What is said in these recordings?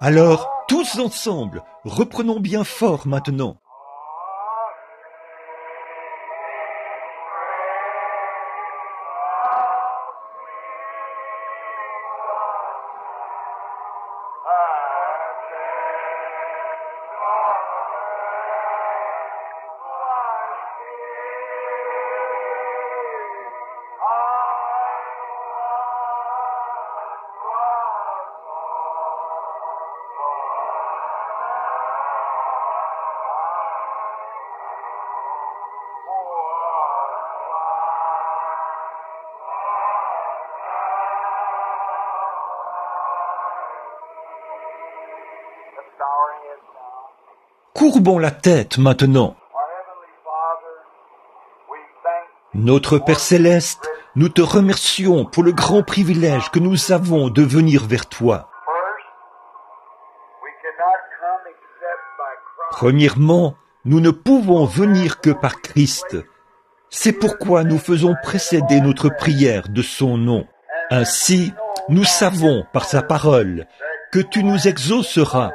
Alors, tous ensemble, reprenons bien fort maintenant. Courbons la tête maintenant. Notre Père Céleste, nous te remercions pour le grand privilège que nous avons de venir vers toi. Premièrement, nous ne pouvons venir que par Christ. C'est pourquoi nous faisons précéder notre prière de son nom. Ainsi, nous savons par sa parole que tu nous exauceras,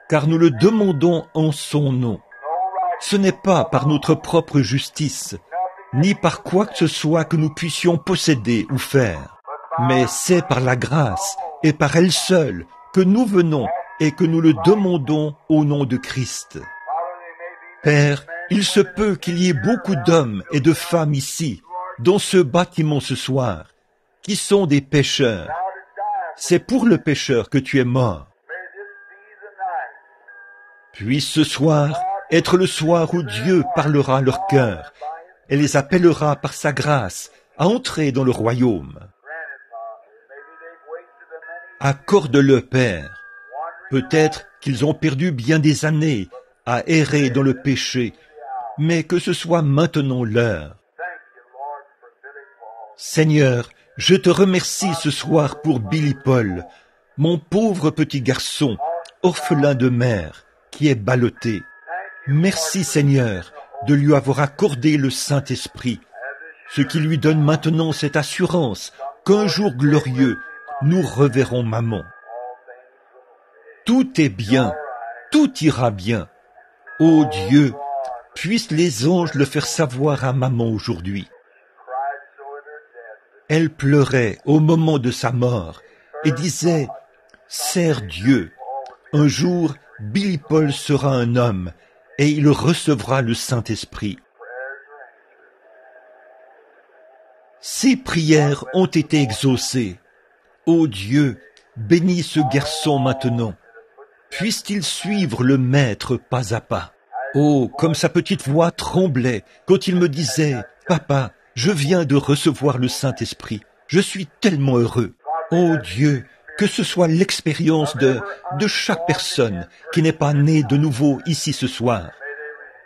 car nous le demandons en son nom. Ce n'est pas par notre propre justice, ni par quoi que ce soit que nous puissions posséder ou faire, mais c'est par la grâce et par elle seule que nous venons et que nous le demandons au nom de Christ. Père, il se peut qu'il y ait beaucoup d'hommes et de femmes ici, dans ce bâtiment ce soir, qui sont des pécheurs. C'est pour le pécheur que tu es mort. Puisse ce soir être le soir où Dieu parlera à leur cœur et les appellera par sa grâce à entrer dans le royaume. Accorde-le, Père. Peut-être qu'ils ont perdu bien des années à errer dans le péché, mais que ce soit maintenant l'heure. Seigneur, je te remercie ce soir pour Billy Paul, mon pauvre petit garçon, orphelin de mère, qui est ballotté. Merci Seigneur de lui avoir accordé le Saint-Esprit, ce qui lui donne maintenant cette assurance qu'un jour glorieux, nous reverrons maman. Tout est bien, tout ira bien. Ô Dieu, puissent les anges le faire savoir à maman aujourd'hui. Elle pleurait au moment de sa mort et disait « Sers Dieu, un jour, Billy Paul sera un homme et il recevra le Saint-Esprit. » Ses prières ont été exaucées. Ô Dieu, bénis ce garçon maintenant. Puisse-t-il suivre le Maître pas à pas. Oh, comme sa petite voix tremblait quand il me disait « Papa, je viens de recevoir le Saint-Esprit. Je suis tellement heureux. » Oh Dieu, que ce soit l'expérience de chaque personne qui n'est pas née de nouveau ici ce soir.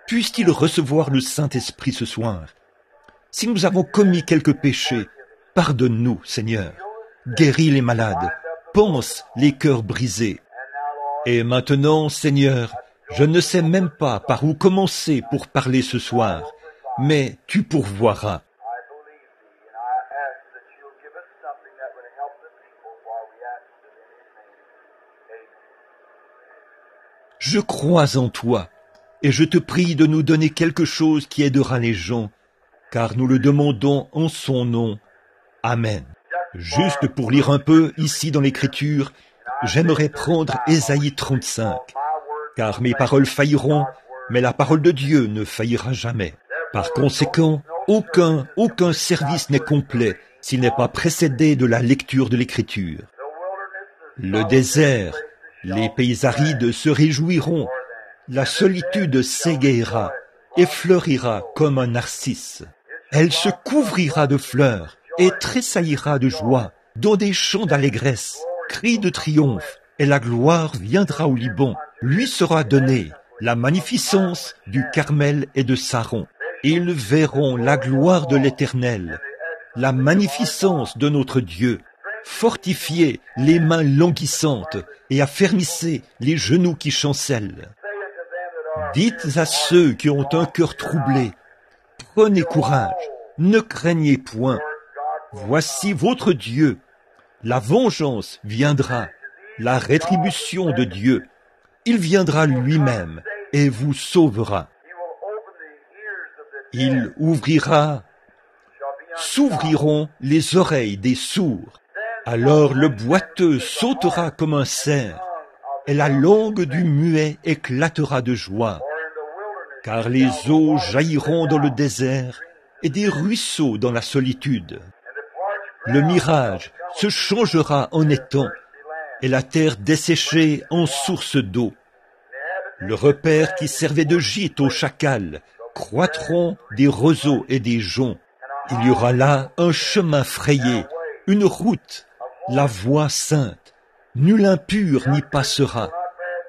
Puisse-t-il recevoir le Saint-Esprit ce soir. Si nous avons commis quelques péchés, pardonne-nous, Seigneur. Guéris les malades, pense les cœurs brisés. Et maintenant, Seigneur, je ne sais même pas par où commencer pour parler ce soir, mais tu pourvoiras. Je crois en toi, et je te prie de nous donner quelque chose qui aidera les gens, car nous le demandons en son nom. Amen. Juste pour lire un peu ici dans l'Écriture, j'aimerais prendre Ésaïe 35, car mes paroles failliront, mais la parole de Dieu ne faillira jamais. Par conséquent, aucun service n'est complet s'il n'est pas précédé de la lecture de l'Écriture. Le désert, les pays arides se réjouiront, la solitude s'égayera et fleurira comme un narcisse. Elle se couvrira de fleurs et tressaillira de joie, dans des chants d'allégresse, cris de triomphe, et la gloire viendra au Liban. Lui sera donnée la magnificence du Carmel et de Saron. Ils verront la gloire de l'Éternel, la magnificence de notre Dieu. Fortifiez les mains languissantes et affermissez les genoux qui chancellent. Dites à ceux qui ont un cœur troublé, prenez courage, ne craignez point. Voici votre Dieu. La vengeance viendra, la rétribution de Dieu. Il viendra lui-même et vous sauvera. Il s'ouvriront les oreilles des sourds. Alors le boiteux sautera comme un cerf, et la langue du muet éclatera de joie. Car les eaux jailliront dans le désert, et des ruisseaux dans la solitude. Le mirage se changera en étang, et la terre desséchée en source d'eau. Le repaire qui servait de gîte aux chacals croîtront des roseaux et des joncs. Il y aura là un chemin frayé, une route, la voie sainte. Nul impur n'y passera.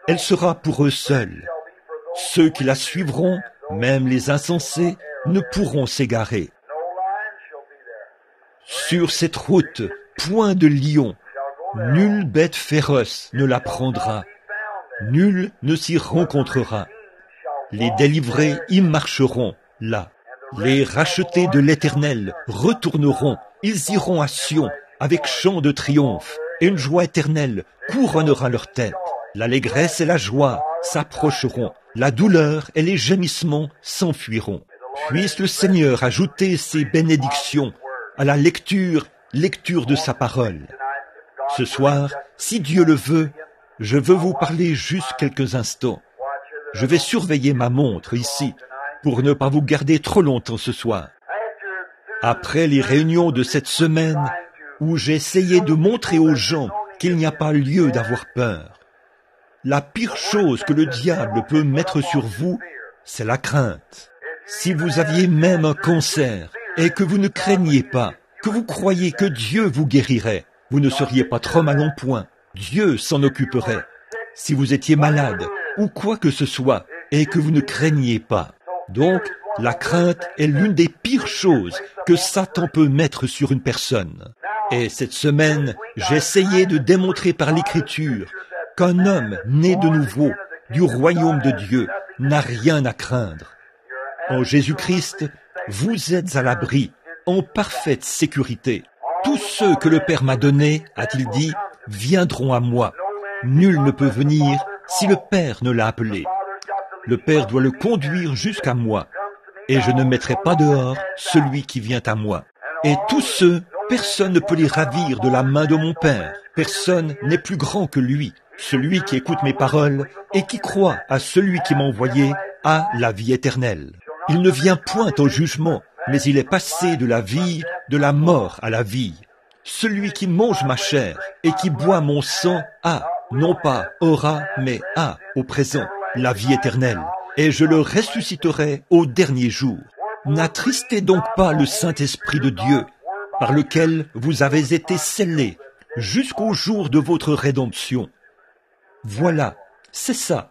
Elle sera pour eux seuls. Ceux qui la suivront, même les insensés, ne pourront s'égarer. Sur cette route, point de lion, nulle bête féroce ne la prendra. Nul ne s'y rencontrera. Les délivrés y marcheront, là. Les rachetés de l'Éternel retourneront. Ils iront à Sion avec chant de triomphe, et une joie éternelle couronnera leur tête. L'allégresse et la joie s'approcheront. La douleur et les gémissements s'enfuiront. Puisse le Seigneur ajouter ses bénédictions à la lecture de sa parole. Ce soir, si Dieu le veut, je veux vous parler juste quelques instants. Je vais surveiller ma montre ici pour ne pas vous garder trop longtemps ce soir. Après les réunions de cette semaine où j'ai essayé de montrer aux gens qu'il n'y a pas lieu d'avoir peur, la pire chose que le diable peut mettre sur vous, c'est la crainte. Si vous aviez même un cancer et que vous ne craigniez pas, que vous croyez que Dieu vous guérirait, vous ne seriez pas trop mal en point. Dieu s'en occuperait. Si vous étiez malade ou quoi que ce soit et que vous ne craigniez pas. Donc, la crainte est l'une des pires choses que Satan peut mettre sur une personne. Et cette semaine, j'ai essayé de démontrer par l'Écriture qu'un homme né de nouveau du royaume de Dieu n'a rien à craindre. En Jésus-Christ, vous êtes à l'abri, en parfaite sécurité. Tous ceux que le Père m'a donnés, a-t-il dit, viendront à moi. Nul ne peut venir si le Père ne l'a appelé. Le Père doit le conduire jusqu'à moi, et je ne mettrai pas dehors celui qui vient à moi. Et tous ceux, personne ne peut les ravir de la main de mon Père. Personne n'est plus grand que lui. Celui qui écoute mes paroles et qui croit à celui qui m'a envoyé a la vie éternelle. Il ne vient point au jugement, mais il est passé de la vie, de la mort à la vie. Celui qui mange ma chair et qui boit mon sang a, non pas aura, mais a, au présent, la vie éternelle. Et je le ressusciterai au dernier jour. N'attristez donc pas le Saint-Esprit de Dieu, par lequel vous avez été scellés jusqu'au jour de votre rédemption. Voilà, c'est ça,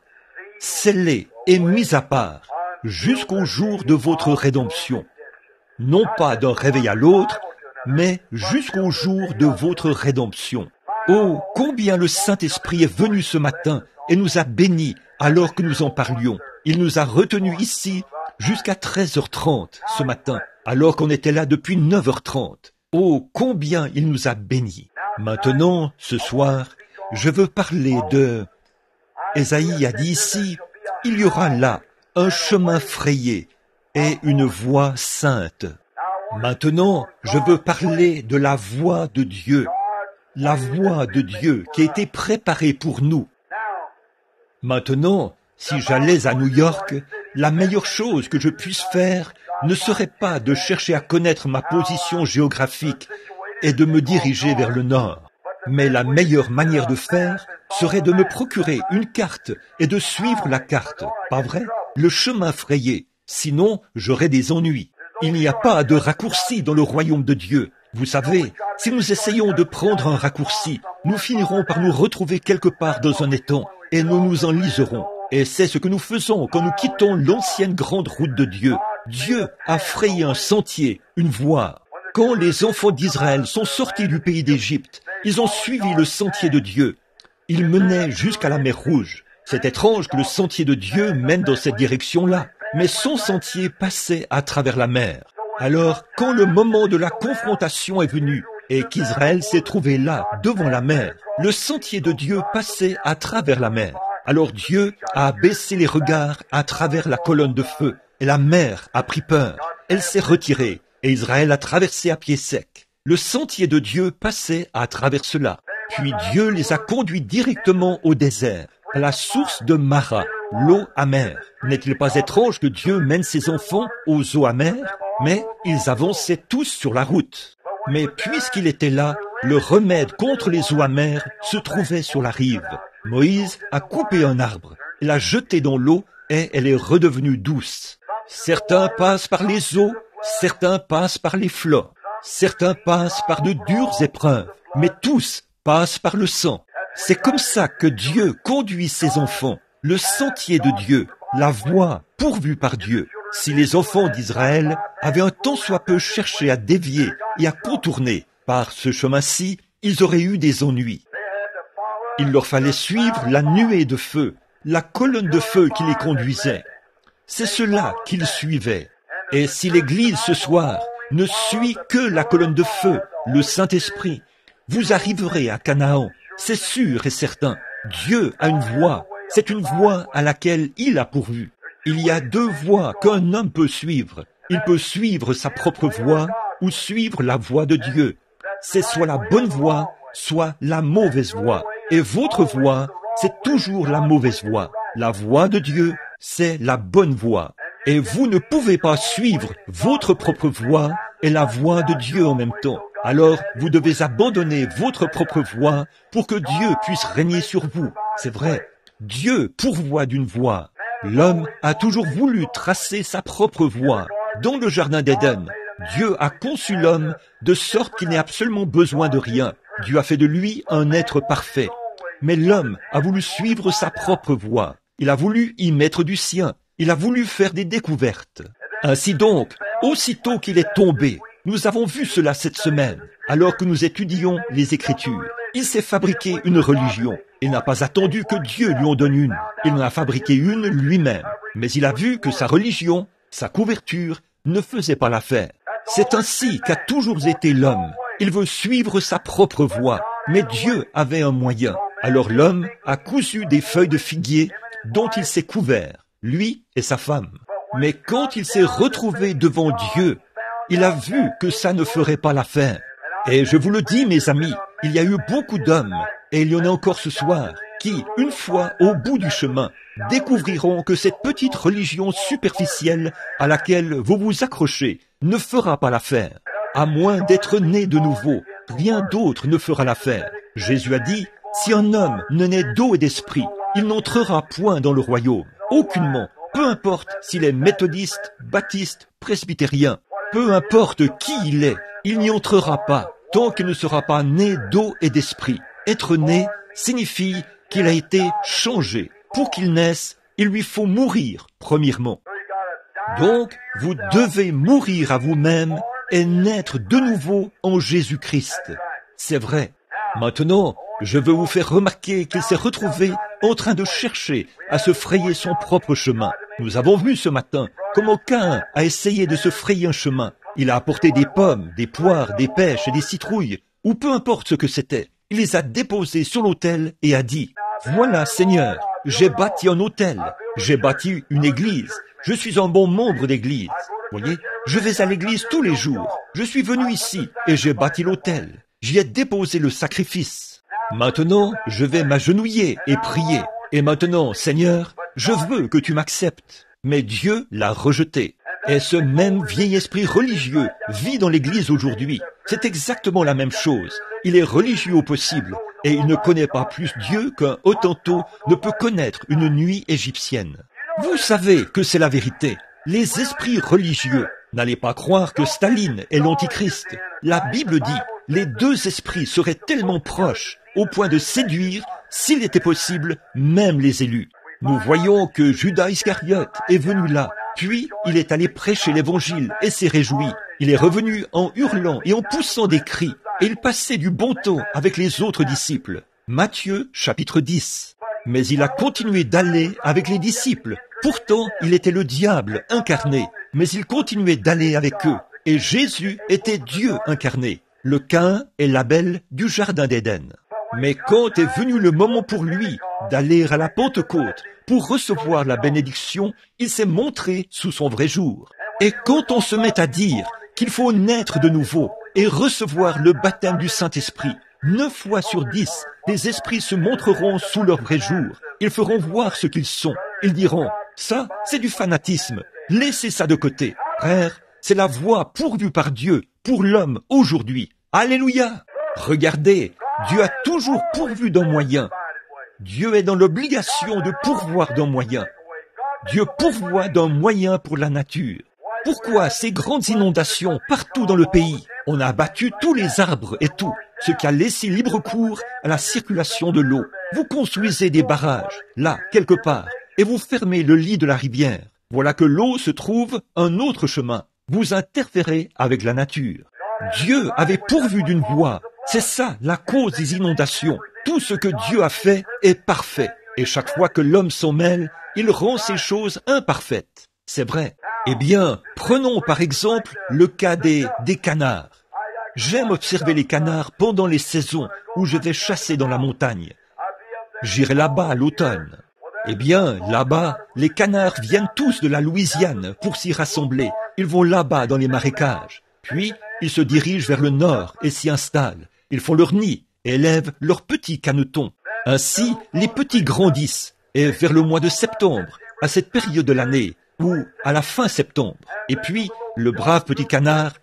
scellés et mis à part, jusqu'au jour de votre rédemption. Non pas d'un réveil à l'autre, mais jusqu'au jour de votre rédemption. Oh, combien le Saint-Esprit est venu ce matin et nous a bénis alors que nous en parlions. Il nous a retenus ici jusqu'à 13h30 ce matin, alors qu'on était là depuis 9h30. Oh, combien il nous a bénis. Maintenant, ce soir, je veux parler de... Ésaïe a dit ici, il y aura là un chemin frayé et une voie sainte. Maintenant, je veux parler de la voie de Dieu. La voie de Dieu qui a été préparée pour nous. Maintenant, si j'allais à New York, la meilleure chose que je puisse faire ne serait pas de chercher à connaître ma position géographique et de me diriger vers le nord. Mais la meilleure manière de faire serait de me procurer une carte et de suivre la carte, pas vrai? Le chemin frayé, sinon j'aurais des ennuis. Il n'y a pas de raccourci dans le royaume de Dieu. Vous savez, si nous essayons de prendre un raccourci, nous finirons par nous retrouver quelque part dans un étang et nous nous enliserons. Et c'est ce que nous faisons quand nous quittons l'ancienne grande route de Dieu. Dieu a frayé un sentier, une voie. Quand les enfants d'Israël sont sortis du pays d'Égypte, ils ont suivi le sentier de Dieu. Ils menaient jusqu'à la mer Rouge. C'est étrange que le sentier de Dieu mène dans cette direction-là, mais son sentier passait à travers la mer. Alors, quand le moment de la confrontation est venu, et qu'Israël s'est trouvé là, devant la mer. Le sentier de Dieu passait à travers la mer. Alors Dieu a baissé les regards à travers la colonne de feu, et la mer a pris peur. Elle s'est retirée, et Israël a traversé à pied sec. Le sentier de Dieu passait à travers cela. Puis Dieu les a conduits directement au désert, à la source de Mara, l'eau amère. N'est-il pas étrange que Dieu mène ses enfants aux eaux amères? Mais ils avançaient tous sur la route. Mais puisqu'il était là, le remède contre les eaux amères se trouvait sur la rive. Moïse a coupé un arbre, l'a jeté dans l'eau et elle est redevenue douce. Certains passent par les eaux, certains passent par les fleuves, certains passent par de dures épreuves, mais tous passent par le sang. C'est comme ça que Dieu conduit ses enfants, le sentier de Dieu, la voie pourvue par Dieu. Si les enfants d'Israël avaient un tant soit peu cherché à dévier et à contourner par ce chemin-ci, ils auraient eu des ennuis. Il leur fallait suivre la nuée de feu, la colonne de feu qui les conduisait. C'est cela qu'ils suivaient. Et si l'Église ce soir ne suit que la colonne de feu, le Saint-Esprit, vous arriverez à Canaan, c'est sûr et certain. Dieu a une voie, c'est une voie à laquelle il a pourvu. Il y a deux voies qu'un homme peut suivre. Il peut suivre sa propre voie ou suivre la voie de Dieu. C'est soit la bonne voie, soit la mauvaise voie. Et votre voie, c'est toujours la mauvaise voie. La voie de Dieu, c'est la bonne voie. Et vous ne pouvez pas suivre votre propre voie et la voie de Dieu en même temps. Alors, vous devez abandonner votre propre voie pour que Dieu puisse régner sur vous. C'est vrai, Dieu pourvoit d'une voie. L'homme a toujours voulu tracer sa propre voie. Dans le jardin d'Éden, Dieu a conçu l'homme de sorte qu'il n'ait absolument besoin de rien. Dieu a fait de lui un être parfait. Mais l'homme a voulu suivre sa propre voie. Il a voulu y mettre du sien. Il a voulu faire des découvertes. Ainsi donc, aussitôt qu'il est tombé, nous avons vu cela cette semaine, alors que nous étudions les Écritures. Il s'est fabriqué une religion. Il n'a pas attendu que Dieu lui en donne une. Il en a fabriqué une lui-même. Mais il a vu que sa religion, sa couverture, ne faisait pas l'affaire. C'est ainsi qu'a toujours été l'homme. Il veut suivre sa propre voie. Mais Dieu avait un moyen. Alors l'homme a cousu des feuilles de figuier dont il s'est couvert, lui et sa femme. Mais quand il s'est retrouvé devant Dieu, il a vu que ça ne ferait pas l'affaire. Et je vous le dis, mes amis, il y a eu beaucoup d'hommes, et il y en a encore ce soir, qui, une fois au bout du chemin, découvriront que cette petite religion superficielle à laquelle vous vous accrochez ne fera pas l'affaire. À moins d'être né de nouveau, rien d'autre ne fera l'affaire. Jésus a dit, si un homme ne naît d'eau et d'esprit, il n'entrera point dans le royaume. Aucunement, peu importe s'il est méthodiste, baptiste, presbytérien, peu importe qui il n'y entrera pas tant qu'il ne sera pas né d'eau et d'esprit. Être né signifie qu'il a été changé. Pour qu'il naisse, il lui faut mourir, premièrement. Donc, vous devez mourir à vous-même et naître de nouveau en Jésus-Christ. C'est vrai. Maintenant, je veux vous faire remarquer qu'il s'est retrouvé en train de chercher à se frayer son propre chemin. Nous avons vu ce matin comment Caïn a essayé de se frayer un chemin. Il a apporté des pommes, des poires, des pêches et des citrouilles, ou peu importe ce que c'était. Il les a déposées sur l'autel et a dit, « Voilà, Seigneur, j'ai bâti un autel, j'ai bâti une église, je suis un bon membre d'église. Voyez, je vais à l'église tous les jours, je suis venu ici et j'ai bâti l'autel, j'y ai déposé le sacrifice. Maintenant, je vais m'agenouiller et prier. Et maintenant, Seigneur, je veux que tu m'acceptes. » Mais Dieu l'a rejeté. Et ce même vieil esprit religieux vit dans l'Église aujourd'hui. C'est exactement la même chose. Il est religieux au possible, et il ne connaît pas plus Dieu qu'un Hottentot ne peut connaître une nuit égyptienne. Vous savez que c'est la vérité. Les esprits religieux, n'allez pas croire que Staline est l'Antichrist. La Bible dit, les deux esprits seraient tellement proches, au point de séduire, s'il était possible, même les élus. Nous voyons que Judas Iscariote est venu là, puis il est allé prêcher l'évangile et s'est réjoui. Il est revenu en hurlant et en poussant des cris, et il passait du bon temps avec les autres disciples. Matthieu, chapitre 10. Mais il a continué d'aller avec les disciples. Pourtant, il était le diable incarné, mais il continuait d'aller avec eux. Et Jésus était Dieu incarné. le Caïn et l'Abel du jardin d'Éden. Mais quand est venu le moment pour lui d'aller à la Pentecôte pour recevoir la bénédiction, il s'est montré sous son vrai jour. Et quand on se met à dire qu'il faut naître de nouveau et recevoir le baptême du Saint-Esprit, 9 fois sur 10, les esprits se montreront sous leur vrai jour. Ils feront voir ce qu'ils sont. Ils diront, ça, c'est du fanatisme. Laissez ça de côté. Frère, c'est la voie pourvue par Dieu pour l'homme aujourd'hui. Alléluia! Regardez, Dieu a toujours pourvu d'un moyen. Dieu est dans l'obligation de pourvoir d'un moyen. Dieu pourvoit d'un moyen pour la nature. Pourquoi ces grandes inondations partout dans le pays? On a abattu tous les arbres et tout, ce qui a laissé libre cours à la circulation de l'eau. Vous construisez des barrages, là, quelque part, et vous fermez le lit de la rivière. Voilà que l'eau se trouve un autre chemin. Vous interférez avec la nature. Dieu avait pourvu d'une voie. C'est ça la cause des inondations. Tout ce que Dieu a fait est parfait. Et chaque fois que l'homme s'en mêle, il rend ces choses imparfaites. C'est vrai. Eh bien, prenons par exemple le cas des canards. J'aime observer les canards pendant les saisons où je vais chasser dans la montagne. J'irai là-bas à l'automne. Eh bien, là-bas, les canards viennent tous de la Louisiane pour s'y rassembler. Ils vont là-bas dans les marécages. Puis, ils se dirigent vers le nord et s'y installent. Ils font leur nid et élèvent leurs petits canetons. Ainsi, les petits grandissent. Et vers le mois de septembre, à cette période de l'année, ou à la fin septembre. Et puis, le brave petit canard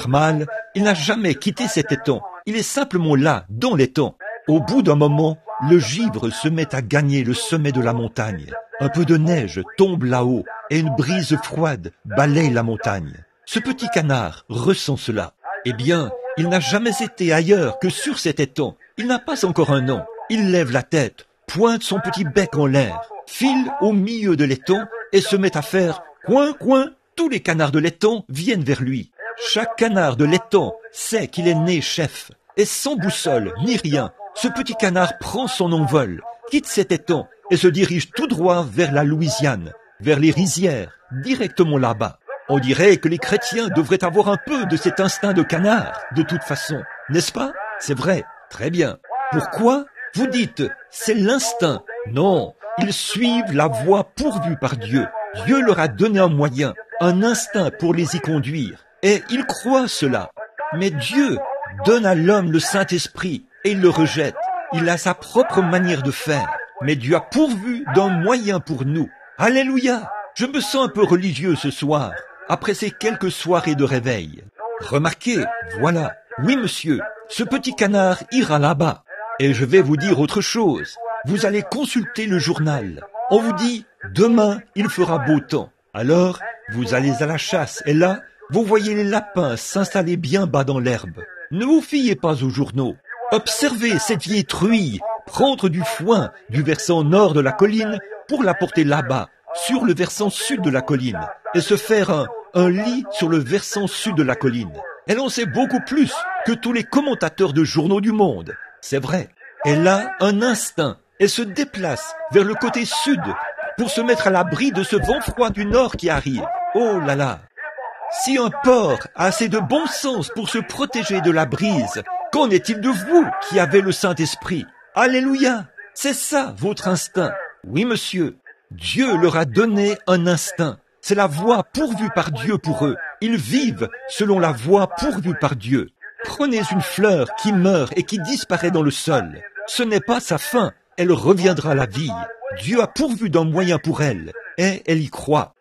mâle, il n'a jamais quitté cet étang. Il est simplement là, dans l'étang. Au bout d'un moment, le givre se met à gagner le sommet de la montagne. Un peu de neige tombe là-haut et une brise froide balaye la montagne. Ce petit canard ressent cela. Eh bien, il n'a jamais été ailleurs que sur cet étang. Il n'a pas encore un an. Il lève la tête, pointe son petit bec en l'air, file au milieu de l'étang et se met à faire coin, coin. Tous les canards de l'étang viennent vers lui. Chaque canard de l'étang sait qu'il est né chef. Et sans boussole ni rien, ce petit canard prend son envol, quitte cet étang et se dirige tout droit vers la Louisiane, vers les rizières, directement là-bas. On dirait que les chrétiens devraient avoir un peu de cet instinct de canard, de toute façon, n'est-ce pas? C'est vrai, très bien. Pourquoi? Vous dites, c'est l'instinct. Non, ils suivent la voie pourvue par Dieu. Dieu leur a donné un moyen, un instinct pour les y conduire. Et ils croient cela. Mais Dieu donne à l'homme le Saint-Esprit et il le rejette. Il a sa propre manière de faire. Mais Dieu a pourvu d'un moyen pour nous. Alléluia! Je me sens un peu religieux ce soir, après ces quelques soirées de réveil. Remarquez, voilà. Oui, monsieur, ce petit canard ira là-bas. Et je vais vous dire autre chose. Vous allez consulter le journal. On vous dit, demain, il fera beau temps. Alors, vous allez à la chasse et là, vous voyez les lapins s'installer bien bas dans l'herbe. Ne vous fiez pas aux journaux. Observez cette vieille truie prendre du foin du versant nord de la colline pour l'apporter là-bas, sur le versant sud de la colline, et se faire un lit sur le versant sud de la colline. Elle en sait beaucoup plus que tous les commentateurs de journaux du monde. C'est vrai. Elle a un instinct. Elle se déplace vers le côté sud pour se mettre à l'abri de ce vent froid du nord qui arrive. Oh là là! Si un porc a assez de bon sens pour se protéger de la brise, qu'en est-il de vous qui avez le Saint-Esprit? Alléluia! C'est ça votre instinct. Oui, monsieur. Dieu leur a donné un instinct. C'est la voie pourvue par Dieu pour eux. Ils vivent selon la voie pourvue par Dieu. Prenez une fleur qui meurt et qui disparaît dans le sol. Ce n'est pas sa fin. Elle reviendra à la vie. Dieu a pourvu d'un moyen pour elle, et elle y croit.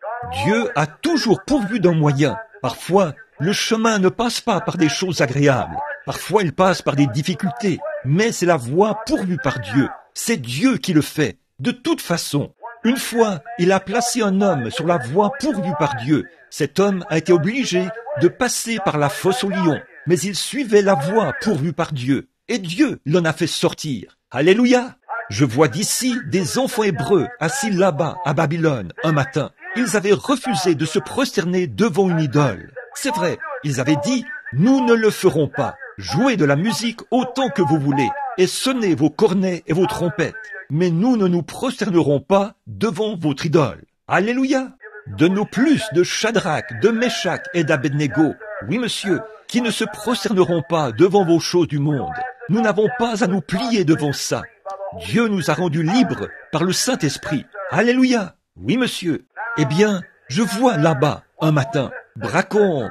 Dieu a toujours pourvu d'un moyen. Parfois, le chemin ne passe pas par des choses agréables. Parfois, il passe par des difficultés. Mais c'est la voie pourvue par Dieu. C'est Dieu qui le fait. De toute façon, une fois, il a placé un homme sur la voie pourvue par Dieu. Cet homme a été obligé de passer par la fosse au lion. Mais il suivait la voie pourvue par Dieu. Et Dieu l'en a fait sortir. Alléluia! Je vois d'ici des enfants hébreux assis là-bas à Babylone un matin. Ils avaient refusé de se prosterner devant une idole. C'est vrai, ils avaient dit, nous ne le ferons pas. Jouez de la musique autant que vous voulez et sonnez vos cornets et vos trompettes. Mais nous ne nous prosternerons pas devant votre idole. Alléluia! Donne-nous plus de Shadrach, de Meshach et d'Abednego oui monsieur, qui ne se prosterneront pas devant vos choses du monde. Nous n'avons pas à nous plier devant ça. Dieu nous a rendus libres par le Saint-Esprit. Alléluia, oui monsieur. Eh bien, je vois là-bas, un matin, braquons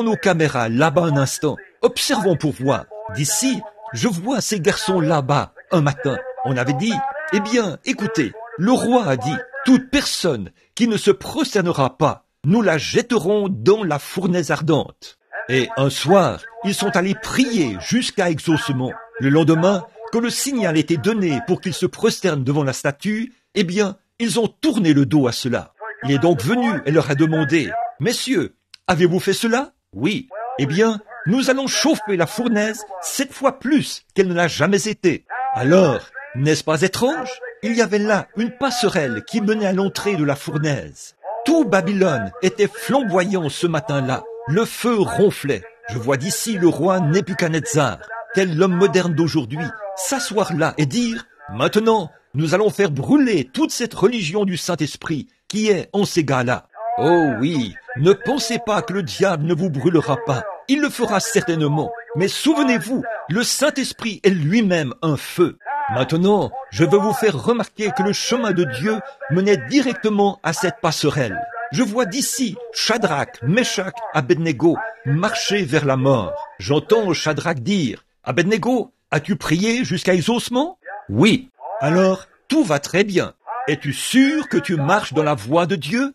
nos caméras là-bas un instant. Observons pour voir. D'ici, je vois ces garçons là-bas, un matin. On avait dit, eh bien, écoutez, le roi a dit, toute personne qui ne se prosternera pas, nous la jetterons dans la fournaise ardente. Et un soir, ils sont allés prier jusqu'à exaucement. Le lendemain, quand le signal était donné pour qu'ils se prosternent devant la statue, eh bien, ils ont tourné le dos à cela. Il est donc venu et leur a demandé, « Messieurs, avez-vous fait cela ?» « Oui. » « Eh bien, nous allons chauffer la fournaise 7 fois plus qu'elle ne l'a jamais été. » Alors, n'est-ce pas étrange? Il y avait là une passerelle qui menait à l'entrée de la fournaise. Tout Babylone était flamboyant ce matin-là. Le feu ronflait. Je vois d'ici le roi Nebuchadnezzar, tel l'homme moderne d'aujourd'hui, s'asseoir là et dire « Maintenant, nous allons faire brûler toute cette religion du Saint-Esprit qui est en ces gars-là. » Oh oui, ne pensez pas que le diable ne vous brûlera pas. Il le fera certainement. Mais souvenez-vous, le Saint-Esprit est lui-même un feu. Maintenant, je veux vous faire remarquer que le chemin de Dieu menait directement à cette passerelle. Je vois d'ici Shadrach, Meshach, Abednego marcher vers la mort. J'entends Shadrach dire, « Abednego, as-tu prié jusqu'à exaucement ?» « Oui. » « Alors, tout va très bien. Es-tu sûr que tu marches dans la voie de Dieu ?»«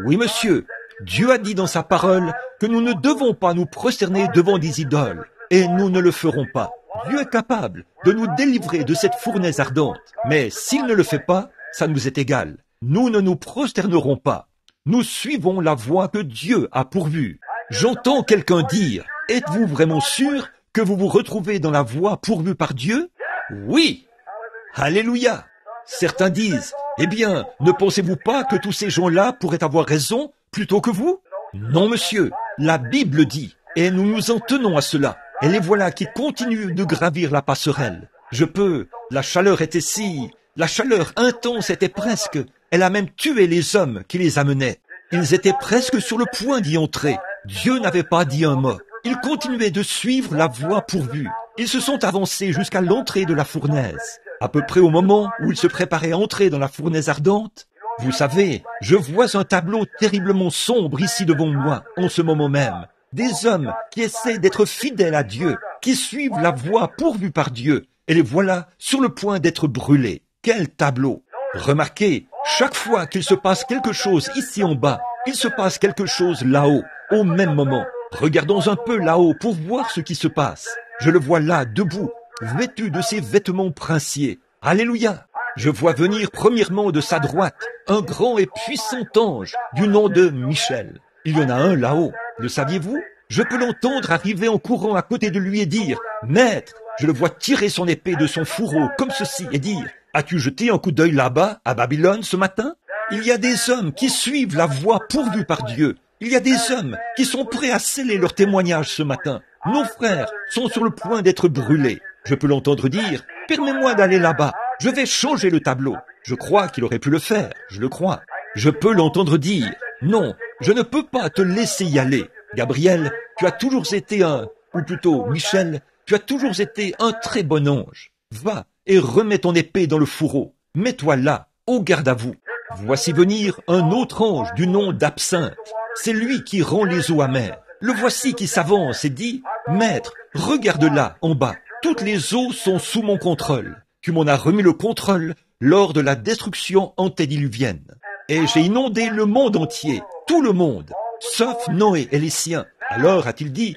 Oui, monsieur. Dieu a dit dans sa parole que nous ne devons pas nous prosterner devant des idoles, et nous ne le ferons pas. Dieu est capable de nous délivrer de cette fournaise ardente, mais s'il ne le fait pas, ça nous est égal. Nous ne nous prosternerons pas. Nous suivons la voie que Dieu a pourvue. J'entends quelqu'un dire, « Êtes-vous vraiment sûr que vous vous retrouvez dans la voie pourvue par Dieu ?» Oui. Alléluia. Certains disent, « Eh bien, ne pensez-vous pas que tous ces gens-là pourraient avoir raison plutôt que vous ?» Non, monsieur, la Bible dit, et nous nous en tenons à cela. Et les voilà qui continuent de gravir la passerelle. La chaleur intense était presque, elle a même tué les hommes qui les amenaient. Ils étaient presque sur le point d'y entrer. Dieu n'avait pas dit un mot. Ils continuaient de suivre la voie pourvue. Ils se sont avancés jusqu'à l'entrée de la fournaise. À peu près au moment où ils se préparaient à entrer dans la fournaise ardente, vous savez, je vois un tableau terriblement sombre ici devant moi, en ce moment même. Des hommes qui essaient d'être fidèles à Dieu, qui suivent la voie pourvue par Dieu, et les voilà sur le point d'être brûlés. Quel tableau! Remarquez, chaque fois qu'il se passe quelque chose ici en bas, il se passe quelque chose là-haut, au même moment. Regardons un peu là-haut pour voir ce qui se passe. Je le vois là, debout, vêtu de ses vêtements princiers. Alléluia! Je vois venir premièrement de sa droite un grand et puissant ange du nom de Michel. Il y en a un là-haut, le saviez-vous? Je peux l'entendre arriver en courant à côté de lui et dire « Maître !» Je le vois tirer son épée de son fourreau comme ceci et dire « As-tu jeté un coup d'œil là-bas, à Babylone, ce matin ?» Il y a des hommes qui suivent la voie pourvue par Dieu. Il y a des hommes qui sont prêts à sceller leur témoignage ce matin. Nos frères sont sur le point d'être brûlés. Je peux l'entendre dire « Permets-moi d'aller là-bas. Je vais changer le tableau. » Je crois qu'il aurait pu le faire. Je le crois. Je peux l'entendre dire « Non, je ne peux pas te laisser y aller. Gabriel, tu as toujours été ou plutôt Michel, tu as toujours été un très bon ange. Va et remets ton épée dans le fourreau. Mets-toi là, au garde à vous. Voici venir un autre ange du nom d'Absinthe. C'est lui qui rend les eaux amères. Le voici qui s'avance et dit « Maître, regarde là, en bas. Toutes les eaux sont sous mon contrôle. Tu m'en as remis le contrôle lors de la destruction antédiluvienne. Et j'ai inondé le monde entier, tout le monde, sauf Noé et les siens. Alors a-t-il dit,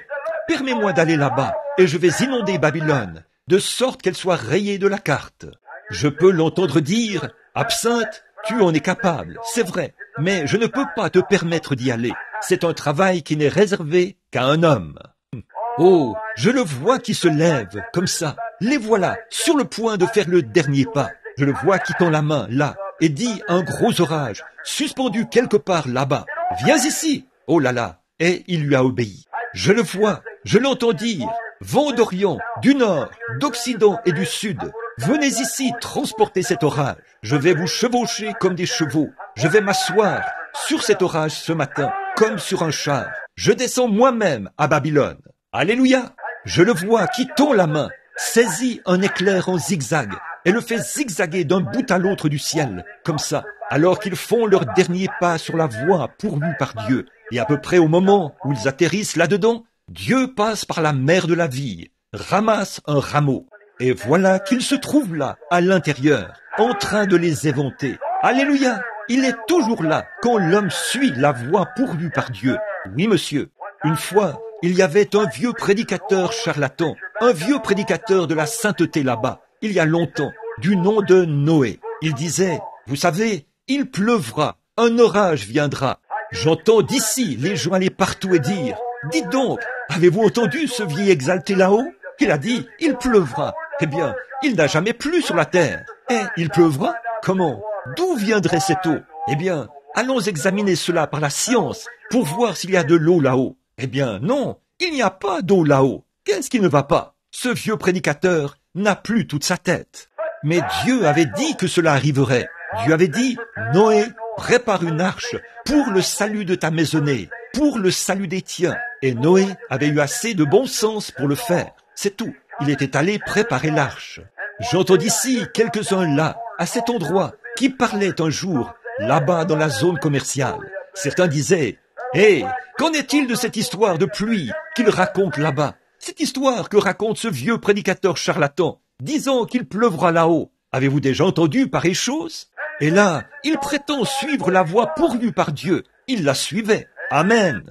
permets-moi d'aller là-bas, et je vais inonder Babylone, de sorte qu'elle soit rayée de la carte. Je peux l'entendre dire, Absinthe, tu en es capable, c'est vrai, mais je ne peux pas te permettre d'y aller. C'est un travail qui n'est réservé qu'à un homme. Oh, je le vois qui se lève, comme ça. Les voilà, sur le point de faire le dernier pas. Je le vois qui tend la main, là, et dit un gros orage, suspendu quelque part là-bas. Viens ici! Oh là là! Et il lui a obéi. Je le vois, je l'entends dire, vent d'Orient, du Nord, d'Occident et du Sud. Venez ici transporter cet orage. Je vais vous chevaucher comme des chevaux. Je vais m'asseoir sur cet orage ce matin, comme sur un char. je descends moi-même à Babylone. Alléluia! Je le vois qui tend la main, saisit un éclair en zigzag et le fait zigzaguer d'un bout à l'autre du ciel, comme ça, alors qu'ils font leur dernier pas sur la voie pourvue par Dieu. Et à peu près au moment où ils atterrissent là-dedans, Dieu passe par la mer de la vie, ramasse un rameau. Et voilà qu'il se trouve là, à l'intérieur, en train de les éventer. Alléluia! Il est toujours là quand l'homme suit la voie pourvue par Dieu. Oui, monsieur. Une fois, il y avait un vieux prédicateur charlatan, un vieux prédicateur de la sainteté là-bas, il y a longtemps, du nom de Noé. Il disait, vous savez, il pleuvra, un orage viendra. J'entends d'ici les gens aller partout et dire, dites donc, avez-vous entendu ce vieil exalté là-haut? Il a dit, il pleuvra. Eh bien, il n'a jamais plu sur la terre. Eh, il pleuvra? Comment? D'où viendrait cette eau? Eh bien, allons examiner cela par la science pour voir s'il y a de l'eau là-haut. Eh bien, non, il n'y a pas d'eau là-haut. Qu'est-ce qui ne va pas? Ce vieux prédicateur n'a plus toute sa tête. Mais Dieu avait dit que cela arriverait. Dieu avait dit, Noé, prépare une arche pour le salut de ta maisonnée, pour le salut des tiens. Et Noé avait eu assez de bon sens pour le faire. C'est tout. Il était allé préparer l'arche. J'entends d'ici quelques-uns là, à cet endroit, qui parlaient un jour, là-bas dans la zone commerciale. Certains disaient, hé, qu'en est-il de cette histoire de pluie qu'il raconte là-bas? Cette histoire que raconte ce vieux prédicateur charlatan, disant qu'il pleuvra là-haut. Avez-vous déjà entendu pareille chose? Et là, il prétend suivre la voie pourvue par Dieu. Il la suivait. Amen.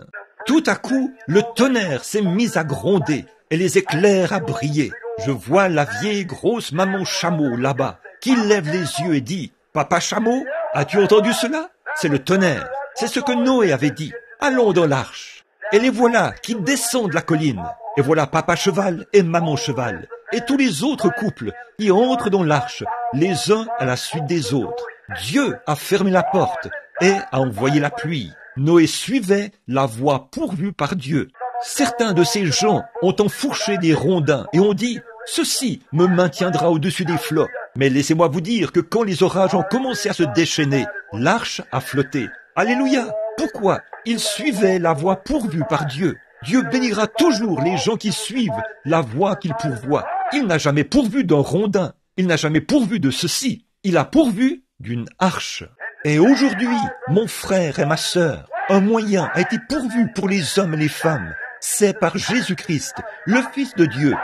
Tout à coup, le tonnerre s'est mis à gronder et les éclairs à briller. Je vois la vieille grosse maman chameau là-bas, qui lève les yeux et dit, « Papa chameau, as-tu entendu cela? C'est le tonnerre. C'est ce que Noé avait dit. Allons dans l'arche. » Et les voilà qui descendent la colline. Et voilà papa cheval et maman cheval. Et tous les autres couples qui entrent dans l'arche, les uns à la suite des autres. Dieu a fermé la porte et a envoyé la pluie. Noé suivait la voie pourvue par Dieu. Certains de ces gens ont enfourché des rondins et ont dit « Ceci me maintiendra au-dessus des flots ». Mais laissez-moi vous dire que quand les orages ont commencé à se déchaîner, l'arche a flotté. Alléluia! Pourquoi? Ils suivaient la voie pourvue par Dieu. Dieu bénira toujours les gens qui suivent la voie qu'il pourvoit. Il n'a jamais pourvu d'un rondin. Il n'a jamais pourvu de ceci. Il a pourvu d'une arche. Et aujourd'hui, mon frère et ma sœur, un moyen a été pourvu pour les hommes et les femmes. C'est par Jésus-Christ, le Fils de Dieu,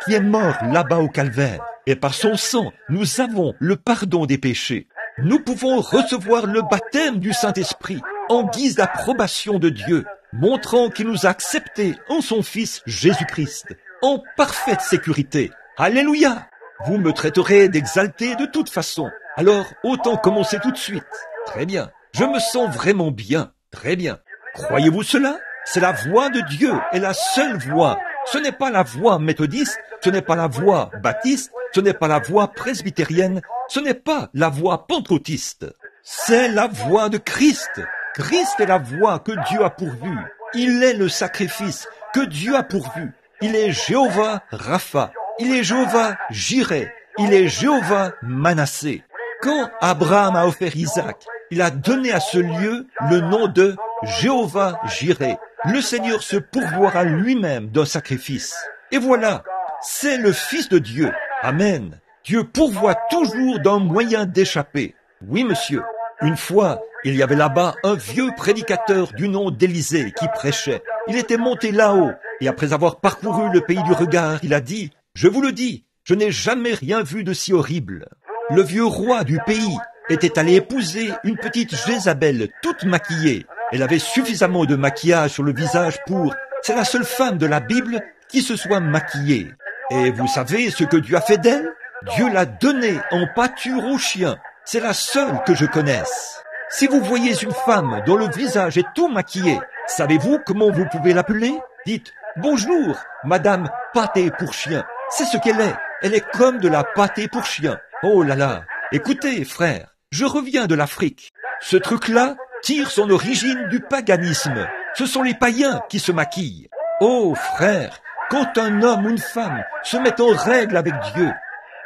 qui est mort là-bas au calvaire. Et par son sang, nous avons le pardon des péchés. Nous pouvons recevoir le baptême du Saint-Esprit en guise d'approbation de Dieu, montrant qu'il nous a acceptés en son Fils Jésus-Christ, en parfaite sécurité. Alléluia! Vous me traiterez d'exalté de toute façon. Alors, autant commencer tout de suite. Très bien. Je me sens vraiment bien. Très bien. Croyez-vous cela? C'est la voix de Dieu et la seule voix. Ce n'est pas la voix méthodiste, ce n'est pas la voix baptiste, ce n'est pas la voix presbytérienne, ce n'est pas la voix pentecôtiste. C'est la voix de Christ. Christ est la voix que Dieu a pourvue. Il est le sacrifice que Dieu a pourvu. Il est Jéhovah Rapha. Il est Jéhovah Jireh. Il est Jéhovah Manassé. Quand Abraham a offert Isaac, il a donné à ce lieu le nom de Jéhovah Jireh. Le Seigneur se pourvoira lui-même d'un sacrifice. Et voilà, c'est le Fils de Dieu. Amen. Dieu pourvoit toujours d'un moyen d'échapper. Oui, monsieur. Une fois, il y avait là-bas un vieux prédicateur du nom d'Élisée qui prêchait. Il était monté là-haut et après avoir parcouru le pays du regard, il a dit « Je vous le dis, je n'ai jamais rien vu de si horrible. » Le vieux roi du pays était allé épouser une petite Jézabel toute maquillée. Elle avait suffisamment de maquillage sur le visage pour... C'est la seule femme de la Bible qui se soit maquillée. Et vous savez ce que Dieu a fait d'elle? Dieu l'a donnée en pâture aux chiens. C'est la seule que je connaisse. Si vous voyez une femme dont le visage est tout maquillé, savez-vous comment vous pouvez l'appeler? Dites « Bonjour, Madame Pâté pour chien ». C'est ce qu'elle est. Elle est comme de la pâté pour chien. Oh là là. Écoutez, frère, je reviens de l'Afrique. Ce truc-là tire son origine du paganisme. Ce sont les païens qui se maquillent. Oh, frère, quand un homme ou une femme se met en règle avec Dieu,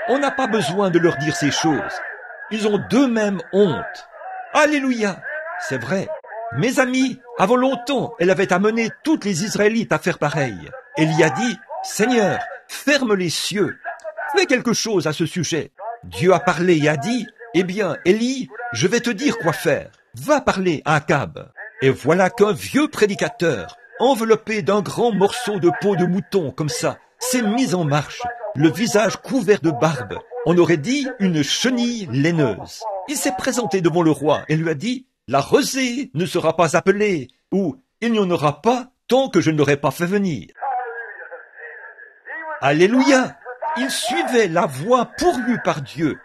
on n'a pas besoin de leur dire ces choses. Ils ont d'eux-mêmes honte. Alléluia! C'est vrai. Mes amis, avant longtemps, elle avait amené toutes les Israélites à faire pareil. Élie a dit, Seigneur, ferme les cieux. Fais quelque chose à ce sujet. Dieu a parlé et a dit, eh bien, Élie, je vais te dire quoi faire. Va parler à Akab. Et voilà qu'un vieux prédicateur, enveloppé d'un grand morceau de peau de mouton comme ça, s'est mis en marche, le visage couvert de barbe. On aurait dit une chenille laineuse. Il s'est présenté devant le roi et lui a dit, la rosée ne sera pas appelée, ou il n'y en aura pas tant que je ne l'aurai pas fait venir. Alléluia! Il suivait la voie pourvue par Dieu.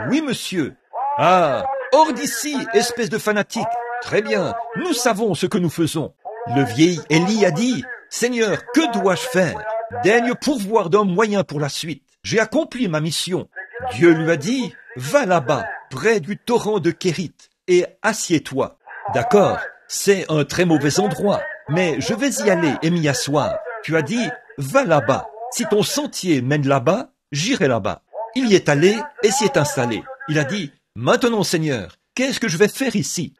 Oui, monsieur. Ah, hors d'ici, espèce de fanatique. Très bien, nous savons ce que nous faisons. Le vieil Élie a dit, Seigneur, que dois-je faire? Daigne pourvoir d'un moyen pour la suite. J'ai accompli ma mission. Dieu lui a dit, va là-bas, près du torrent de Kérit, et assieds-toi. D'accord, c'est un très mauvais endroit, mais je vais y aller et m'y asseoir. Tu as dit, va là-bas. Si ton sentier mène là-bas, j'irai là-bas. Il y est allé et s'y est installé. Il a dit, maintenant Seigneur, qu'est-ce que je vais faire ici?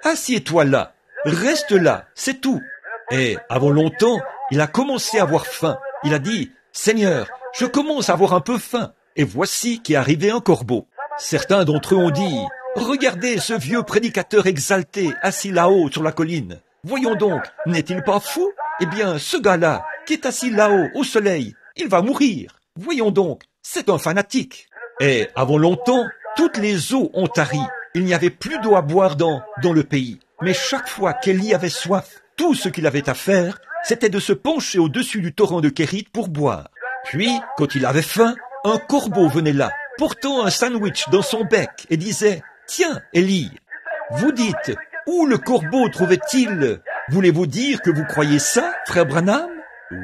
Assieds-toi là, reste là, c'est tout. Et avant longtemps, il a commencé à avoir faim. Il a dit, Seigneur, je commence à avoir un peu faim. Et voici qu'est arrivé un corbeau. Certains d'entre eux ont dit, regardez ce vieux prédicateur exalté assis là-haut sur la colline. Voyons donc, n'est-il pas fou? Eh bien, ce gars-là, qui est assis là-haut au soleil, il va mourir. Voyons donc, c'est un fanatique. Et avant longtemps, toutes les eaux ont tari. Il n'y avait plus d'eau à boire dans le pays. Mais chaque fois qu'Élie avait soif, tout ce qu'il avait à faire, c'était de se pencher au-dessus du torrent de Kérit pour boire. Puis, quand il avait faim, un corbeau venait là, portant un sandwich dans son bec et disait « Tiens, Élie, vous dites, où le corbeau trouvait-il? Voulez-vous dire que vous croyez ça, frère Branham?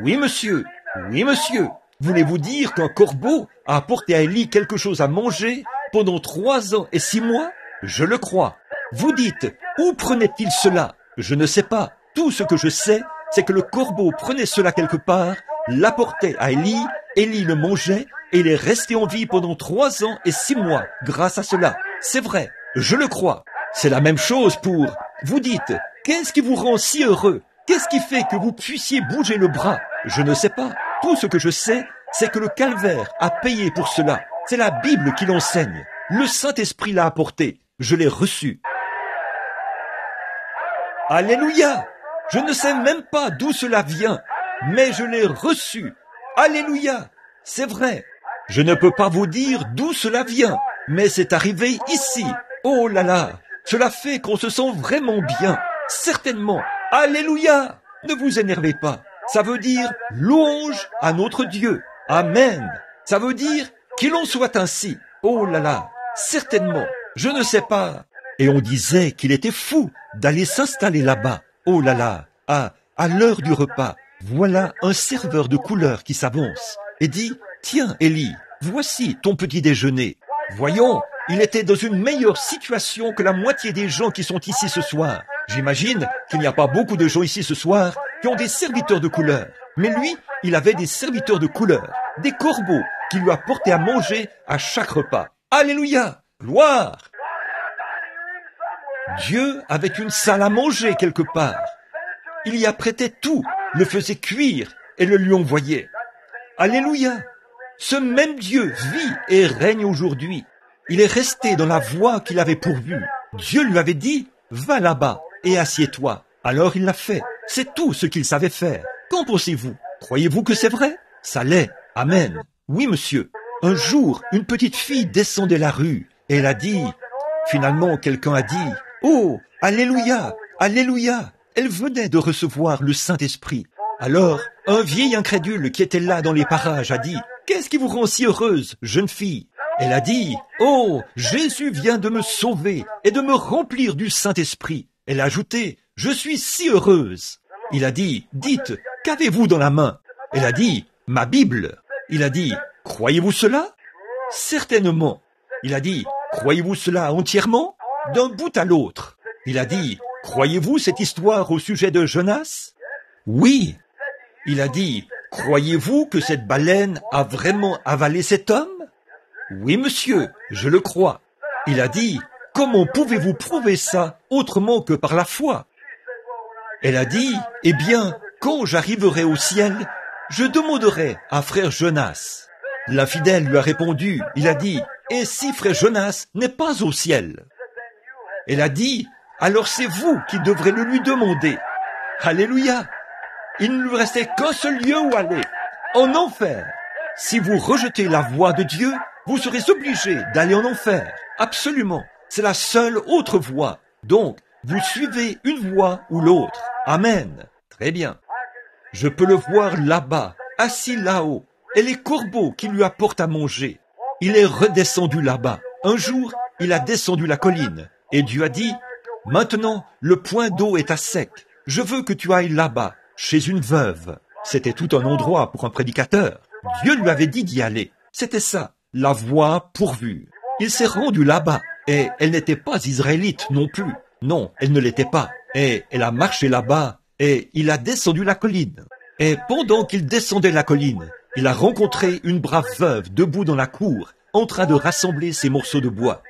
Oui, monsieur. Oui, monsieur. Voulez-vous dire qu'un corbeau a apporté à Élie quelque chose à manger pendant 3 ans et 6 mois? Je le crois. Vous dites, où prenait-il cela? Je ne sais pas. Tout ce que je sais, c'est que le corbeau prenait cela quelque part, l'apportait à Élie, Élie le mangeait, et il est resté en vie pendant 3 ans et 6 mois grâce à cela. C'est vrai, je le crois. C'est la même chose pour... Vous dites, qu'est-ce qui vous rend si heureux? Qu'est-ce qui fait que vous puissiez bouger le bras? Je ne sais pas. Tout ce que je sais, c'est que le calvaire a payé pour cela. C'est la Bible qui l'enseigne. Le Saint-Esprit l'a apporté. Je l'ai reçu. Alléluia! Je ne sais même pas d'où cela vient, mais je l'ai reçu. Alléluia! C'est vrai. Je ne peux pas vous dire d'où cela vient, mais c'est arrivé ici. Oh là là! Cela fait qu'on se sent vraiment bien. Certainement. Alléluia! Ne vous énervez pas. Ça veut dire louange à notre Dieu. Amen. Ça veut dire qu'il en soit ainsi. Oh là là! Certainement. Je ne sais pas. Et on disait qu'il était fou d'aller s'installer là-bas. Oh là là! À l'heure du repas, voilà un serveur de couleur qui s'avance et dit, tiens, Élie, voici ton petit déjeuner. Voyons, il était dans une meilleure situation que la moitié des gens qui sont ici ce soir. J'imagine qu'il n'y a pas beaucoup de gens ici ce soir qui ont des serviteurs de couleur. Mais lui, il avait des serviteurs de couleur, des corbeaux qui lui apportaient à manger à chaque repas. Alléluia! Gloire! Dieu avait une salle à manger quelque part. Il y apprêtait tout, le faisait cuire et le lui envoyait. Alléluia! Ce même Dieu vit et règne aujourd'hui. Il est resté dans la voie qu'il avait pourvue. Dieu lui avait dit, va là-bas et assieds-toi. Alors il l'a fait. C'est tout ce qu'il savait faire. Qu'en pensez-vous? Croyez-vous que c'est vrai? Ça l'est. Amen. Oui, monsieur. Un jour, une petite fille descendait la rue et elle a dit, finalement quelqu'un a dit, oh, alléluia, alléluia. Elle venait de recevoir le Saint-Esprit. Alors, un vieil incrédule qui était là dans les parages a dit, qu'est-ce qui vous rend si heureuse, jeune fille? Elle a dit, oh, Jésus vient de me sauver et de me remplir du Saint-Esprit. Elle a ajouté, je suis si heureuse. Il a dit, dites, qu'avez-vous dans la main? Elle a dit, ma Bible. Il a dit, croyez-vous cela? Certainement. Il a dit, croyez-vous cela entièrement? D'un bout à l'autre. Il a dit, croyez-vous cette histoire au sujet de Jonas? Oui. Il a dit, croyez-vous que cette baleine a vraiment avalé cet homme? Oui, monsieur, je le crois. Il a dit, Comment pouvez-vous prouver ça autrement que par la foi? Elle a dit, eh bien, quand j'arriverai au ciel, je demanderai à frère Jonas. L'infidèle lui a répondu, il a dit, et si frère Jonas n'est pas au ciel? Elle a dit, alors c'est vous qui devrez le lui demander. Alléluia! Il ne lui restait qu'un seul lieu où aller, en enfer. Si vous rejetez la voie de Dieu, vous serez obligé d'aller en enfer. Absolument. C'est la seule autre voie. Donc, vous suivez une voie ou l'autre. Amen. Très bien. Je peux le voir là-bas, assis là-haut, et les corbeaux qui lui apportent à manger. Il est redescendu là-bas. Un jour, il a descendu la colline, et Dieu a dit, « Maintenant, le point d'eau est à sec. Je veux que tu ailles là-bas, chez une veuve. » C'était tout un endroit pour un prédicateur. Dieu lui avait dit d'y aller. C'était ça, la voie pourvue. Il s'est rendu là-bas, et elle n'était pas israélite non plus. Non, elle ne l'était pas. Et elle a marché là-bas, et il a descendu la colline. Et pendant qu'il descendait la colline, il a rencontré une brave veuve debout dans la cour, en train de rassembler ses morceaux de bois.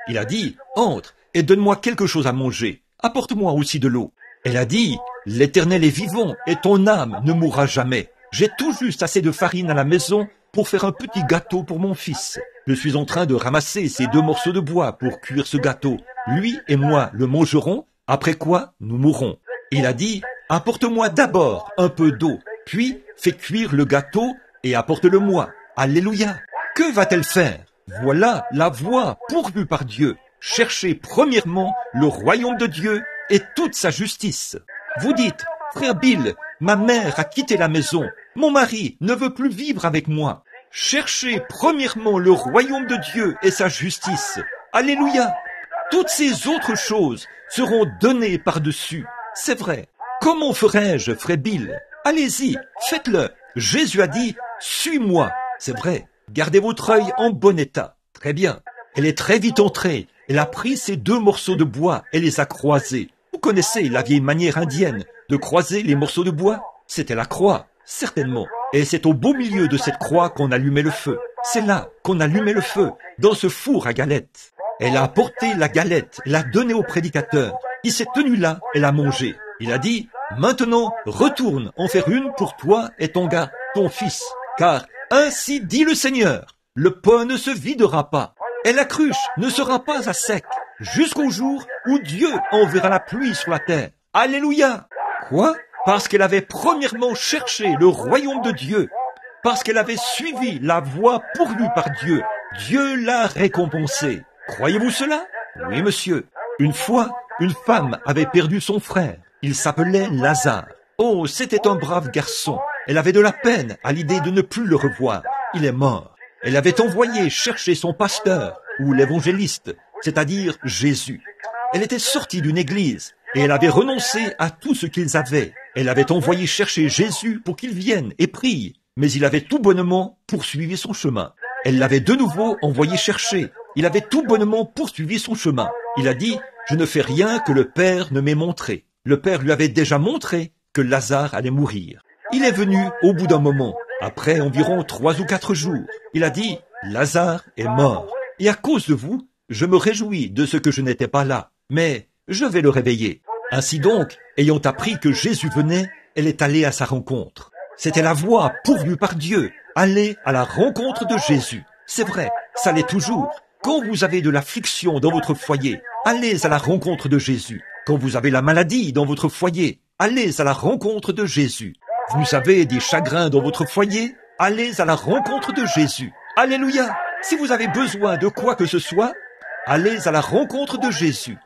Il a dit, « Entre et donne-moi quelque chose à manger. Apporte-moi aussi de l'eau. » Elle a dit, « L'Éternel est vivant et ton âme ne mourra jamais. J'ai tout juste assez de farine à la maison pour faire un petit gâteau pour mon fils. Je suis en train de ramasser ces 2 morceaux de bois pour cuire ce gâteau. Lui et moi le mangerons, après quoi nous mourrons. » Il a dit, « Apporte-moi d'abord un peu d'eau, puis fais cuire le gâteau et apporte-le-moi. » Alléluia. Que va-t-elle faire? Voilà la voie pourvue par Dieu. Cherchez premièrement le royaume de Dieu et toute sa justice. Vous dites, « Frère Bill, ma mère a quitté la maison. Mon mari ne veut plus vivre avec moi. » Cherchez premièrement le royaume de Dieu et sa justice. Alléluia. Toutes ces autres choses seront données par-dessus. C'est vrai. Comment ferais-je, frère Bill? Allez-y, faites-le. Jésus a dit, « Suis-moi. » C'est vrai. Gardez votre œil en bon état. Très bien. Elle est très vite entrée. Elle a pris ces 2 morceaux de bois et les a croisés. Vous connaissez la vieille manière indienne de croiser les morceaux de bois? C'était la croix, certainement. Et c'est au beau milieu de cette croix qu'on allumait le feu. C'est là qu'on allumait le feu, dans ce four à galettes. Elle a apporté la galette, l'a donnée au prédicateur. Il s'est tenu là et l'a mangée. Il a dit, « Maintenant, retourne en faire une pour toi et ton gars, ton fils. Car ainsi dit le Seigneur, le pain ne se videra pas. Et la cruche ne sera pas à sec, jusqu'au jour où Dieu enverra la pluie sur la terre. » Alléluia! Quoi? Parce qu'elle avait premièrement cherché le royaume de Dieu, parce qu'elle avait suivi la voie pourvue par Dieu, Dieu l'a récompensée. Croyez-vous cela? Oui, monsieur. Une fois, une femme avait perdu son frère. Il s'appelait Lazare. Oh, c'était un brave garçon. Elle avait de la peine à l'idée de ne plus le revoir. Il est mort. Elle avait envoyé chercher son pasteur, ou l'évangéliste, c'est-à-dire Jésus. Elle était sortie d'une église, et elle avait renoncé à tout ce qu'ils avaient. Elle avait envoyé chercher Jésus pour qu'il vienne et prie, mais il avait tout bonnement poursuivi son chemin. Elle l'avait de nouveau envoyé chercher. Il avait tout bonnement poursuivi son chemin. Il a dit, « Je ne fais rien que le Père ne m'ait montré. » Le Père lui avait déjà montré que Lazare allait mourir. Il est venu au bout d'un moment, après environ 3 ou 4 jours. Il a dit, « Lazare est mort. Et à cause de vous, je me réjouis de ce que je n'étais pas là. Mais je vais le réveiller. » Ainsi donc, ayant appris que Jésus venait, elle est allée à sa rencontre. C'était la voie pourvue par Dieu, aller à la rencontre de Jésus. C'est vrai, ça l'est toujours. Quand vous avez de l'affliction dans votre foyer, allez à la rencontre de Jésus. Quand vous avez la maladie dans votre foyer, allez à la rencontre de Jésus. Vous avez des chagrins dans votre foyer, allez à la rencontre de Jésus. Alléluia! Si vous avez besoin de quoi que ce soit, allez à la rencontre de Jésus.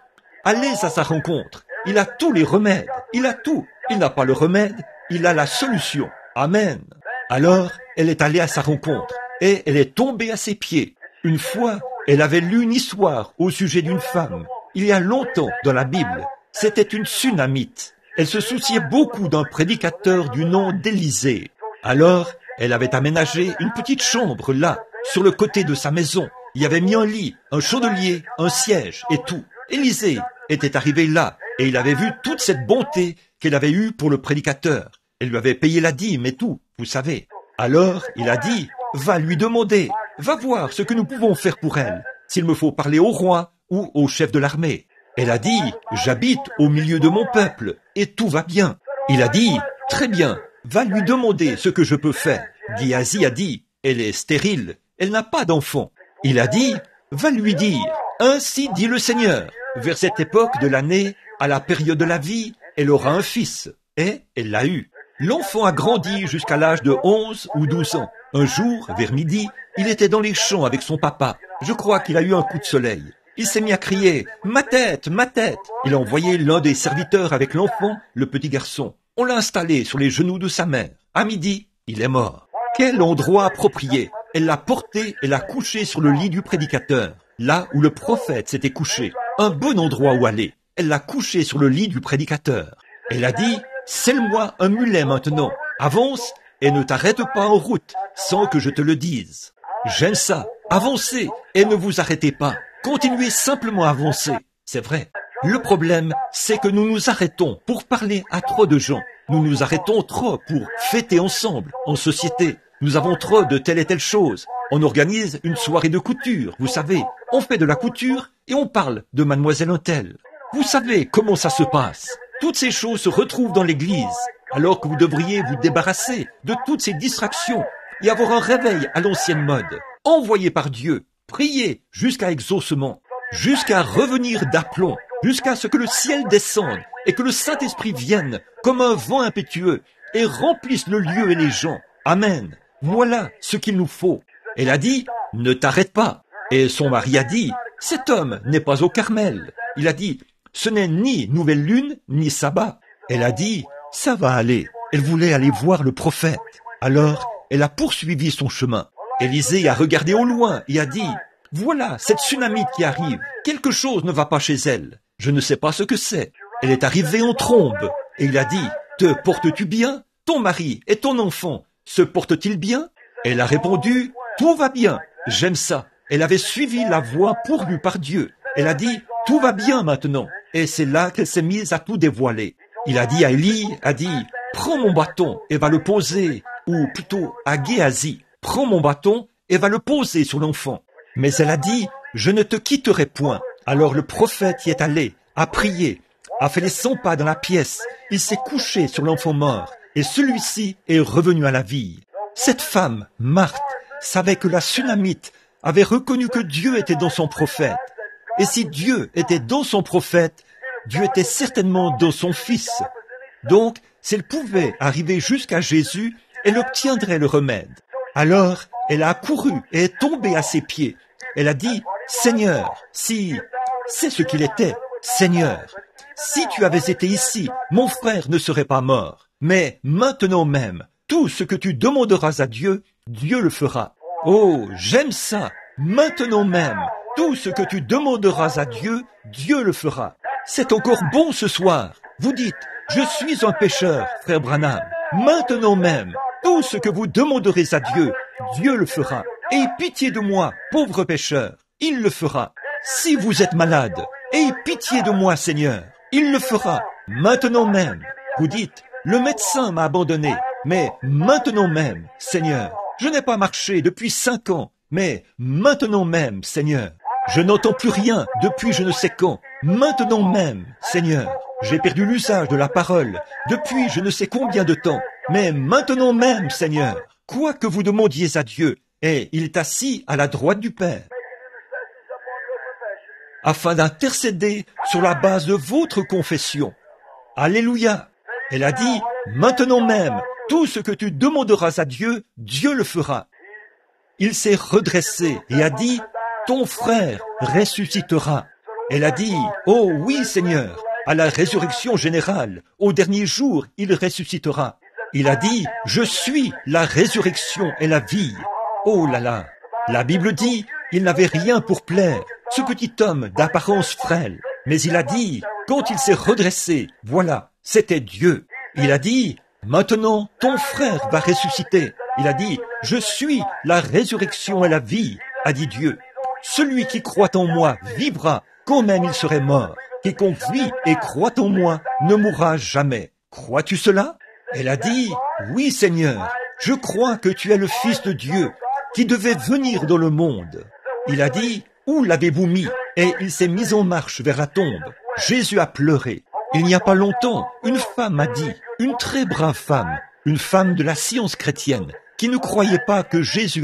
Allez à sa rencontre. Il a tous les remèdes. Il a tout. Il n'a pas le remède. Il a la solution. Amen. Alors, elle est allée à sa rencontre et elle est tombée à ses pieds. Une fois, elle avait lu une histoire au sujet d'une femme. Il y a longtemps dans la Bible. C'était une Sunamite. Elle se souciait beaucoup d'un prédicateur du nom d'Élisée. Alors, elle avait aménagé une petite chambre là, sur le côté de sa maison. Il y avait mis un lit, un chandelier, un siège et tout. Élisée était arrivé là et il avait vu toute cette bonté qu'elle avait eue pour le prédicateur. Elle lui avait payé la dîme et tout, vous savez. Alors, il a dit, va lui demander, va voir ce que nous pouvons faire pour elle. S'il me faut parler au roi, ou au chef de l'armée. Elle a dit, j'habite au milieu de mon peuple et tout va bien. Il a dit, très bien, va lui demander ce que je peux faire. Géasi a dit, elle est stérile, elle n'a pas d'enfant. Il a dit, va lui dire, ainsi dit le Seigneur. Vers cette époque de l'année, à la période de la vie, elle aura un fils. Et elle l'a eu. L'enfant a grandi jusqu'à l'âge de 11 ou 12 ans. Un jour, vers midi, il était dans les champs avec son papa. Je crois qu'il a eu un coup de soleil. Il s'est mis à crier « Ma tête, ma tête !» Il a envoyé l'un des serviteurs avec l'enfant, le petit garçon. On l'a installé sur les genoux de sa mère. À midi, il est mort. Quel endroit approprié! Elle l'a porté et l'a couché sur le lit du prédicateur, là où le prophète s'était couché. Un bon endroit où aller. Elle l'a couché sur le lit du prédicateur. Elle a dit « Selle-moi un mulet maintenant. Avance et ne t'arrête pas en route sans que je te le dise. » J'aime ça. Avancez et ne vous arrêtez pas. Continuez simplement à avancer. C'est vrai. Le problème, c'est que nous nous arrêtons pour parler à trop de gens. Nous nous arrêtons trop pour fêter ensemble, en société. Nous avons trop de telle et telle chose. On organise une soirée de couture, vous savez. On fait de la couture et on parle de mademoiselle Untel. Vous savez comment ça se passe. Toutes ces choses se retrouvent dans l'église, alors que vous devriez vous débarrasser de toutes ces distractions et avoir un réveil à l'ancienne mode, envoyé par Dieu, prier jusqu'à exaucement, jusqu'à revenir d'aplomb, jusqu'à ce que le ciel descende et que le Saint-Esprit vienne comme un vent impétueux et remplisse le lieu et les gens. Amen. Voilà ce qu'il nous faut. Elle a dit, ne t'arrête pas. Et son mari a dit, cet homme n'est pas au Carmel. Il a dit, ce n'est ni nouvelle lune, ni sabbat. Elle a dit, ça va aller. Elle voulait aller voir le prophète. Alors, elle a poursuivi son chemin. Élisée a regardé au loin et a dit, voilà cette Sunamite qui arrive. Quelque chose ne va pas chez elle. Je ne sais pas ce que c'est. Elle est arrivée en trombe. Et il a dit, te portes-tu bien? Ton mari et ton enfant se portent-ils bien? Elle a répondu, tout va bien. J'aime ça. Elle avait suivi la voie pourvue par Dieu. Elle a dit, tout va bien maintenant. Et c'est là qu'elle s'est mise à tout dévoiler. Il a dit à Élie, prends mon bâton et va le poser, ou plutôt à Géasi, prends mon bâton et va le poser sur l'enfant. Mais elle a dit, je ne te quitterai point. Alors le prophète y est allé, a prié, a fait les 100 pas dans la pièce. Il s'est couché sur l'enfant mort et celui-ci est revenu à la vie. Cette femme, Marthe, savait que la Sunamite avait reconnu que Dieu était dans son prophète. Et si Dieu était dans son prophète, Dieu était certainement dans son fils. Donc, s'il pouvait arriver jusqu'à Jésus, elle obtiendrait le remède. Alors, elle a accouru et est tombée à ses pieds. Elle a dit, Seigneur, si, c'est ce qu'il était, Seigneur, si tu avais été ici, mon frère ne serait pas mort. Mais maintenant même, tout ce que tu demanderas à Dieu, Dieu le fera. Oh, j'aime ça. Maintenant même, tout ce que tu demanderas à Dieu, Dieu le fera. C'est encore bon ce soir. Vous dites, je suis un pécheur, frère Branham. Maintenant même, tout ce que vous demanderez à Dieu, Dieu le fera. Aie pitié de moi, pauvre pécheur. Il le fera. Si vous êtes malade, aie pitié de moi, Seigneur. Il le fera. Maintenant même. Vous dites, le médecin m'a abandonné. Mais maintenant même, Seigneur. Je n'ai pas marché depuis 5 ans. Mais maintenant même, Seigneur. Je n'entends plus rien depuis je ne sais quand. Maintenant même, Seigneur. J'ai perdu l'usage de la parole depuis je ne sais combien de temps. Mais maintenant même, Seigneur. Quoi que vous demandiez à Dieu, et il est assis à la droite du Père, afin d'intercéder sur la base de votre confession. Alléluia. Elle a dit, maintenant même, tout ce que tu demanderas à Dieu, Dieu le fera. Il s'est redressé et a dit, ton frère ressuscitera. Elle a dit, oh oui Seigneur, à la résurrection générale, au dernier jour, il ressuscitera. Il a dit, je suis la résurrection et la vie. Oh là là, la Bible dit, il n'avait rien pour plaire, ce petit homme d'apparence frêle. Mais il a dit, quand il s'est redressé, voilà, c'était Dieu. Il a dit, maintenant ton frère va ressusciter. Il a dit, je suis la résurrection et la vie, a dit Dieu. Celui qui croit en moi vivra, quand même il serait mort. Quiconque vit et croit en moi ne mourra jamais. Crois-tu cela? Elle a dit, oui Seigneur, je crois que tu es le Fils de Dieu, qui devait venir dans le monde. Il a dit, où l'avez-vous mis? et il s'est mis en marche vers la tombe. Jésus a pleuré. Il n'y a pas longtemps, une femme a dit, une très brave femme, une femme de la science chrétienne, qui ne croyait pas que Jésus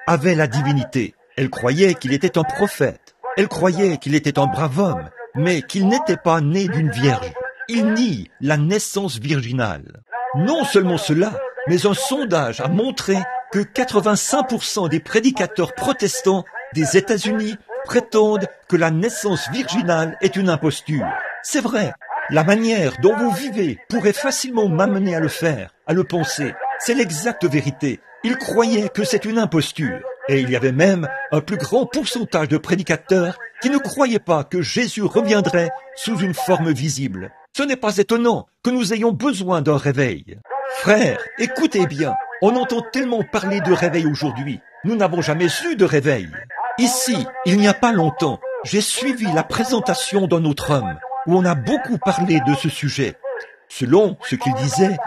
avait la divinité. Elle croyait qu'il était un prophète. Elle croyait qu'il était un brave homme, mais qu'il n'était pas né d'une vierge. Il nie la naissance virginale. Non seulement cela, mais un sondage a montré que 85% des prédicateurs protestants des États-Unis prétendent que la naissance virginale est une imposture. C'est vrai, la manière dont vous vivez pourrait facilement m'amener à le faire, à le penser. C'est l'exacte vérité. Ils croyaient que c'est une imposture. Et il y avait même un plus grand pourcentage de prédicateurs qui ne croyaient pas que Jésus reviendrait sous une forme visible. Ce n'est pas étonnant que nous ayons besoin d'un réveil. Frères, écoutez bien, on entend tellement parler de réveil aujourd'hui. Nous n'avons jamais eu de réveil. Ici, il n'y a pas longtemps, j'ai suivi la présentation d'un autre homme où on a beaucoup parlé de ce sujet. Selon ce qu'il disait,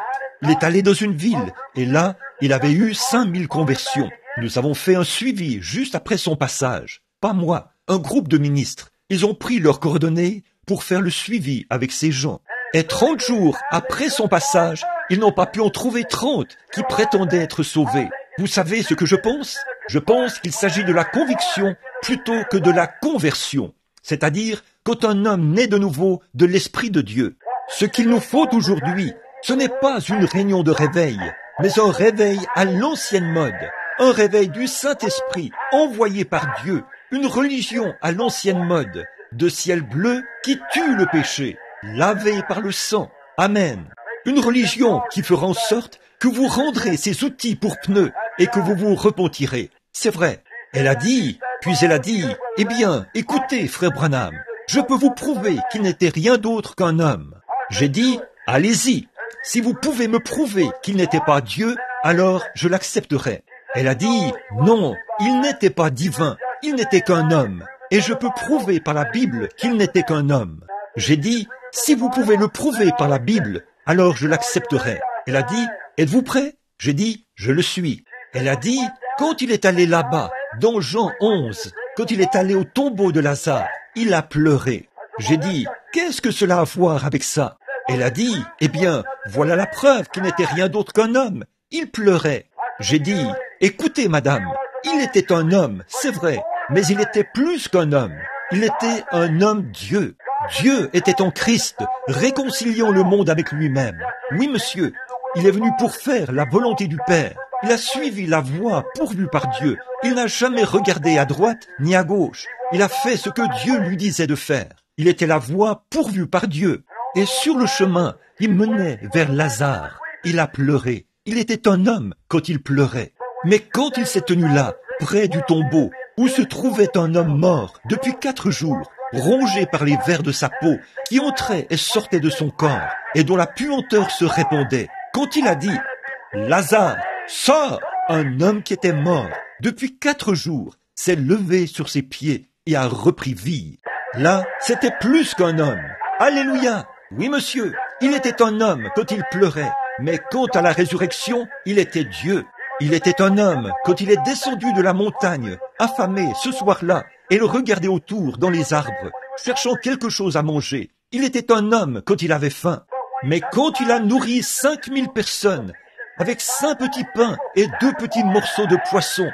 il est allé dans une ville et là, il avait eu 5000 conversions. Nous avons fait un suivi juste après son passage. Pas moi, un groupe de ministres. Ils ont pris leurs coordonnées pour faire le suivi avec ces gens. Et 30 jours après son passage, ils n'ont pas pu en trouver 30 qui prétendaient être sauvés. Vous savez ce que je pense? Je pense qu'il s'agit de la conviction plutôt que de la conversion. C'est-à-dire quand un homme naît de nouveau de l'Esprit de Dieu. Ce qu'il nous faut aujourd'hui, ce n'est pas une réunion de réveil, mais un réveil à l'ancienne mode. Un réveil du Saint-Esprit envoyé par Dieu. Une religion à l'ancienne mode, de ciel bleu qui tue le péché, lavé par le sang. Amen. Une religion qui fera en sorte que vous rendrez ces outils pour pneus et que vous vous repentirez. C'est vrai. Elle a dit, puis elle a dit, eh bien, écoutez, frère Branham, je peux vous prouver qu'il n'était rien d'autre qu'un homme. J'ai dit, allez-y. Si vous pouvez me prouver qu'il n'était pas Dieu, alors je l'accepterai. Elle a dit, non, il n'était pas divin, il n'était qu'un homme, et je peux prouver par la Bible qu'il n'était qu'un homme. J'ai dit, si vous pouvez le prouver par la Bible, alors je l'accepterai. Elle a dit, êtes-vous prêt? J'ai dit, je le suis. Elle a dit, quand il est allé là-bas, dans Jean 11, quand il est allé au tombeau de Lazare, il a pleuré. J'ai dit, qu'est-ce que cela a à voir avec ça? Elle a dit, eh bien, voilà la preuve qu'il n'était rien d'autre qu'un homme. Il pleurait. J'ai dit, écoutez madame, il était un homme, c'est vrai, mais il était plus qu'un homme. Il était un homme Dieu. Dieu était en Christ, réconciliant le monde avec lui-même. Oui monsieur, il est venu pour faire la volonté du Père. Il a suivi la voie pourvue par Dieu. Il n'a jamais regardé à droite ni à gauche. Il a fait ce que Dieu lui disait de faire. Il était la voie pourvue par Dieu. Et sur le chemin, il menait vers Lazare. Il a pleuré. Il était un homme quand il pleurait. Mais quand il s'est tenu là, près du tombeau, où se trouvait un homme mort depuis 4 jours, rongé par les vers de sa peau, qui entrait et sortait de son corps, et dont la puanteur se répandait, quand il a dit « Lazare, sors !» Un homme qui était mort depuis 4 jours s'est levé sur ses pieds et a repris vie. Là, c'était plus qu'un homme. Alléluia! Oui, monsieur, il était un homme quand il pleurait, mais quant à la résurrection, il était Dieu. Il était un homme quand il est descendu de la montagne, affamé ce soir-là, et il regardait autour dans les arbres, cherchant quelque chose à manger. Il était un homme quand il avait faim. Mais quand il a nourri 5000 personnes, avec 5 petits pains et 2 petits morceaux de poisson,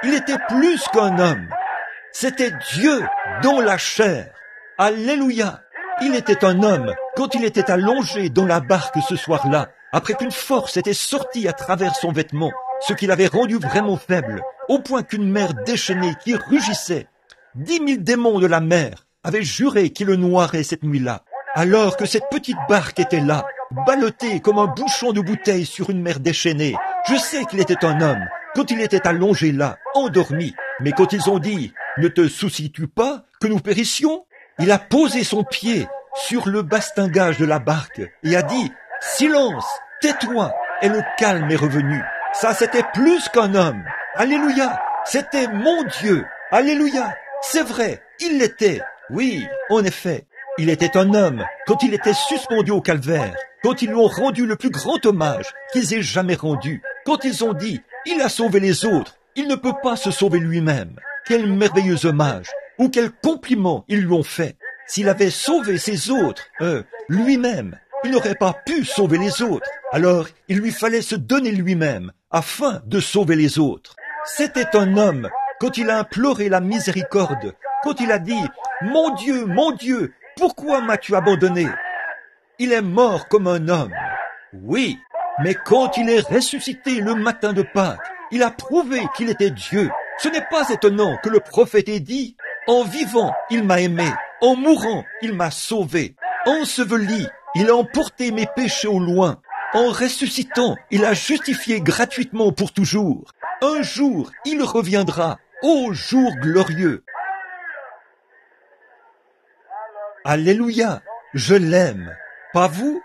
il était plus qu'un homme. C'était Dieu dans la chair. Alléluia! Il était un homme quand il était allongé dans la barque ce soir-là, après qu'une force était sortie à travers son vêtement, ce qui l'avait rendu vraiment faible, au point qu'une mer déchaînée qui rugissait, 10 000 démons de la mer avaient juré qu'il le noierait cette nuit-là, alors que cette petite barque était là, ballottée comme un bouchon de bouteille sur une mer déchaînée. Je sais qu'il était un homme quand il était allongé là, endormi, mais quand ils ont dit « Ne te soucies-tu pas que nous périssions ?» il a posé son pied sur le bastingage de la barque et a dit « Silence, tais-toi » et le calme est revenu. Ça, c'était plus qu'un homme. Alléluia, c'était mon Dieu. Alléluia, c'est vrai, il l'était. Oui, en effet, il était un homme quand il était suspendu au calvaire, quand ils lui ont rendu le plus grand hommage qu'ils aient jamais rendu, quand ils ont dit « Il a sauvé les autres, il ne peut pas se sauver lui-même ». Quel merveilleux hommage! ou quel compliment ils lui ont fait. S'il avait sauvé ses autres, lui-même, il n'aurait pas pu sauver les autres. Alors, il lui fallait se donner lui-même afin de sauver les autres. C'était un homme, quand il a imploré la miséricorde, quand il a dit « Mon Dieu, pourquoi m'as-tu abandonné ?» Il est mort comme un homme. Oui, mais quand il est ressuscité le matin de Pâques, il a prouvé qu'il était Dieu. Ce n'est pas étonnant que le prophète ait dit « En vivant, il m'a aimé. En mourant, il m'a sauvé. Enseveli, il a emporté mes péchés au loin. En ressuscitant, il a justifié gratuitement pour toujours. Un jour, il reviendra. Ô jour glorieux. » Alléluia, je l'aime. Pas vous?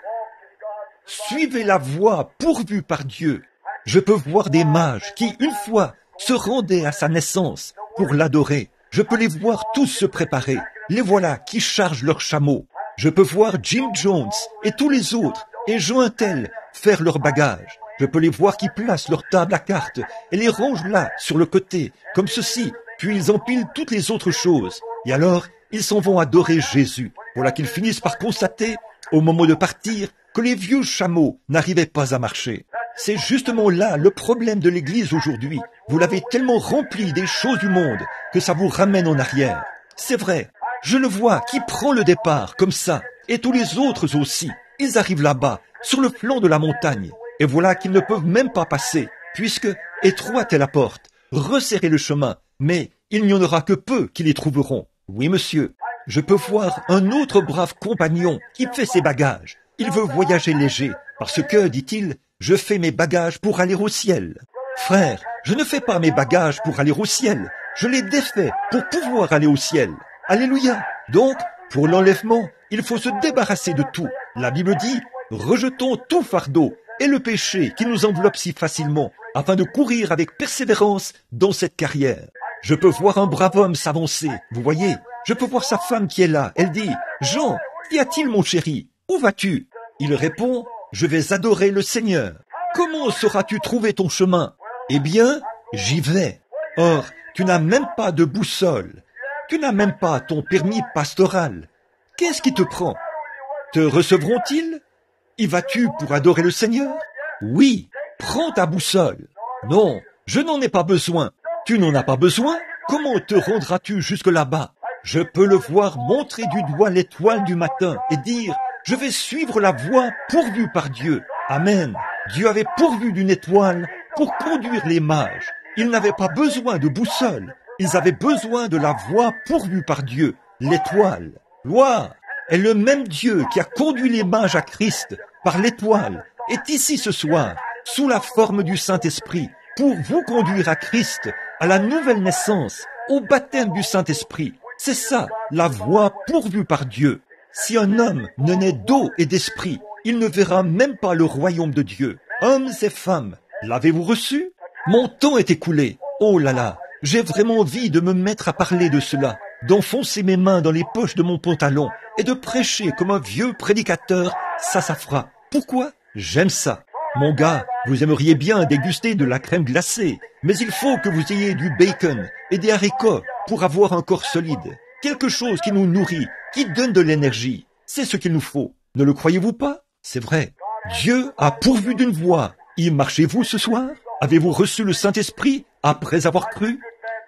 Suivez la voie pourvue par Dieu. Je peux voir des mages qui, une fois, se rendaient à sa naissance pour l'adorer. Je peux les voir tous se préparer. Les voilà qui chargent leurs chameaux. Je peux voir Jim Jones et tous les autres et Jointel faire leurs bagages. Je peux les voir qui placent leur table à cartes et les rangent là, sur le côté, comme ceci, puis ils empilent toutes les autres choses. Et alors, ils s'en vont adorer Jésus. Voilà qu'ils finissent par constater, au moment de partir, que les vieux chameaux n'arrivaient pas à marcher. C'est justement là le problème de l'Église aujourd'hui. Vous l'avez tellement rempli des choses du monde que ça vous ramène en arrière. C'est vrai, je le vois qui prend le départ comme ça, et tous les autres aussi. Ils arrivent là-bas, sur le flanc de la montagne, et voilà qu'ils ne peuvent même pas passer, puisque étroite est la porte, resserrez le chemin, mais il n'y en aura que peu qui les trouveront. Oui, monsieur, je peux voir un autre brave compagnon qui fait ses bagages. Il veut voyager léger, parce que, dit-il, je fais mes bagages pour aller au ciel. Frère, je ne fais pas mes bagages pour aller au ciel, je les défais pour pouvoir aller au ciel. Alléluia. Donc, pour l'enlèvement, il faut se débarrasser de tout. La Bible dit, rejetons tout fardeau et le péché qui nous enveloppe si facilement, afin de courir avec persévérance dans cette carrière. Je peux voir un brave homme s'avancer, vous voyez. Je peux voir sa femme qui est là. Elle dit, Jean, qu'y a-t-il mon chéri? Où vas-tu? Il répond, je vais adorer le Seigneur. Comment sauras-tu trouver ton chemin? Eh bien, j'y vais. Or, tu n'as même pas de boussole. Tu n'as même pas ton permis pastoral. Qu'est-ce qui te prend? Te recevront-ils? Y vas-tu pour adorer le Seigneur? Oui, prends ta boussole. Non, je n'en ai pas besoin. Tu n'en as pas besoin? Comment te rendras-tu jusque là-bas? Je peux le voir montrer du doigt l'étoile du matin et dire « Je vais suivre la voie pourvue par Dieu. » Amen. Dieu avait pourvu d'une étoile pour conduire les mages. Ils n'avaient pas besoin de boussole. Ils avaient besoin de la voie pourvue par Dieu, l'étoile. Gloire est le même Dieu qui a conduit les mages à Christ par l'étoile, est ici ce soir, sous la forme du Saint-Esprit, pour vous conduire à Christ, à la nouvelle naissance, au baptême du Saint-Esprit. C'est ça, la voie pourvue par Dieu. Si un homme ne naît d'eau et d'esprit, il ne verra même pas le royaume de Dieu. Hommes et femmes, l'avez-vous reçu? Mon temps est écoulé. Oh là là, j'ai vraiment envie de me mettre à parler de cela, d'enfoncer mes mains dans les poches de mon pantalon et de prêcher comme un vieux prédicateur sassafras. Pourquoi? J'aime ça. Mon gars, vous aimeriez bien déguster de la crème glacée, mais il faut que vous ayez du bacon et des haricots pour avoir un corps solide. Quelque chose qui nous nourrit, qui donne de l'énergie. C'est ce qu'il nous faut. Ne le croyez-vous pas? C'est vrai. Dieu a pourvu d'une voie. Y marchez-vous ce soir? Avez-vous reçu le Saint-Esprit après avoir cru?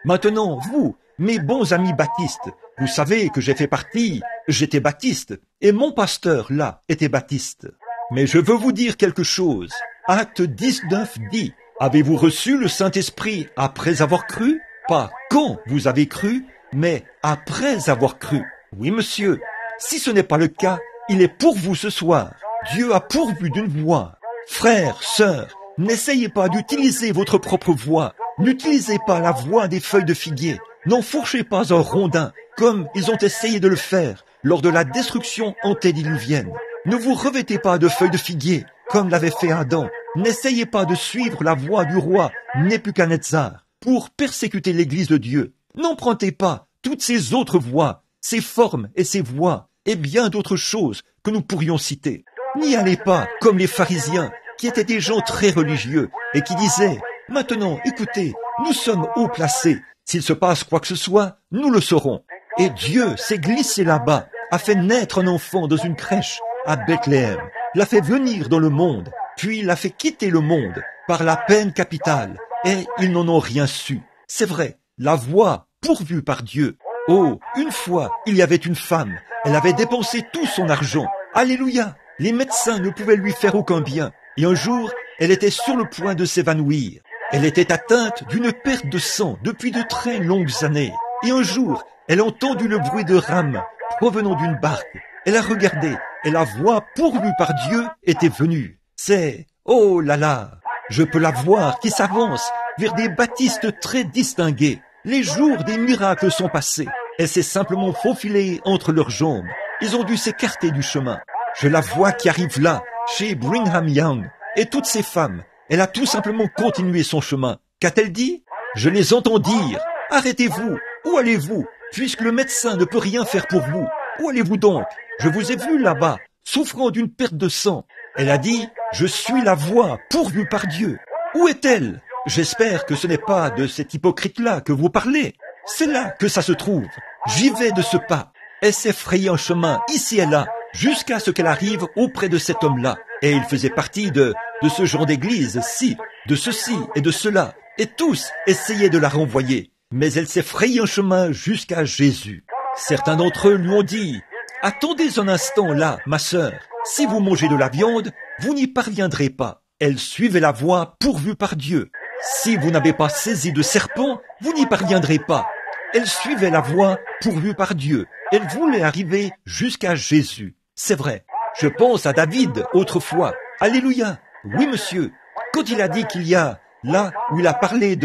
Maintenant, vous, mes bons amis baptistes, vous savez que j'ai fait partie, j'étais baptiste, et mon pasteur, là, était baptiste. Mais je veux vous dire quelque chose. Acte 19 dit, avez-vous reçu le Saint-Esprit après avoir cru? Pas quand vous avez cru, mais après avoir cru. Oui, monsieur. Si ce n'est pas le cas, il est pour vous ce soir. Dieu a pourvu d'une voie. Frères, sœurs, n'essayez pas d'utiliser votre propre voix. N'utilisez pas la voix des feuilles de figuier. N'enfourchez pas un rondin, comme ils ont essayé de le faire lors de la destruction antédiluvienne. Ne vous revêtez pas de feuilles de figuier, comme l'avait fait Adam. N'essayez pas de suivre la voie du roi Nebuchadnezzar pour persécuter l'Église de Dieu. N'empruntez pas toutes ces autres voies, ces formes et ces voies, et bien d'autres choses que nous pourrions citer. N'y allez pas comme les pharisiens, qui étaient des gens très religieux, et qui disaient « Maintenant, écoutez, nous sommes haut placés. S'il se passe quoi que ce soit, nous le saurons. » Et Dieu s'est glissé là-bas, a fait naître un enfant dans une crèche à Bethléem, l'a fait venir dans le monde, puis l'a fait quitter le monde par la peine capitale, et ils n'en ont rien su. C'est vrai, la voie pourvue par Dieu. Oh, une fois, il y avait une femme, elle avait dépensé tout son argent. Alléluia! Les médecins ne pouvaient lui faire aucun bien. Et un jour, elle était sur le point de s'évanouir. Elle était atteinte d'une perte de sang depuis de très longues années. Et un jour, elle a entendu le bruit de rames provenant d'une barque. Elle a regardé, et la voie pourvue par Dieu était venue. C'est, oh là là, je peux la voir qui s'avance vers des baptistes très distingués. Les jours des miracles sont passés. Elle s'est simplement faufilée entre leurs jambes. Ils ont dû s'écarter du chemin. Je la vois qui arrive là, chez Brigham Young. Et toutes ces femmes, elle a tout simplement continué son chemin. Qu'a-t-elle dit? Je les entends dire, arrêtez-vous, où allez-vous? Puisque le médecin ne peut rien faire pour vous. Où allez-vous donc? Je vous ai vu là-bas, souffrant d'une perte de sang. Elle a dit, je suis la voie pourvue par Dieu. Où est-elle? J'espère que ce n'est pas de cet hypocrite-là que vous parlez. C'est là que ça se trouve. J'y vais de ce pas. Elle s'est frayée un chemin ici et là, jusqu'à ce qu'elle arrive auprès de cet homme-là. Et il faisait partie de ce genre d'église-ci, de ceci et de cela. Et tous essayaient de la renvoyer. Mais elle s'est frayée un chemin jusqu'à Jésus. Certains d'entre eux lui ont dit, « Attendez un instant là, ma sœur. Si vous mangez de la viande, vous n'y parviendrez pas. » Elle suivait la voie pourvue par Dieu. Si vous n'avez pas saisi de serpent, vous n'y parviendrez pas. Elle suivait la voie pourvue par Dieu. Elle voulait arriver jusqu'à Jésus. C'est vrai. Je pense à David autrefois. Alléluia. Oui, monsieur. Quand il a dit qu'il y a, là où il a parlé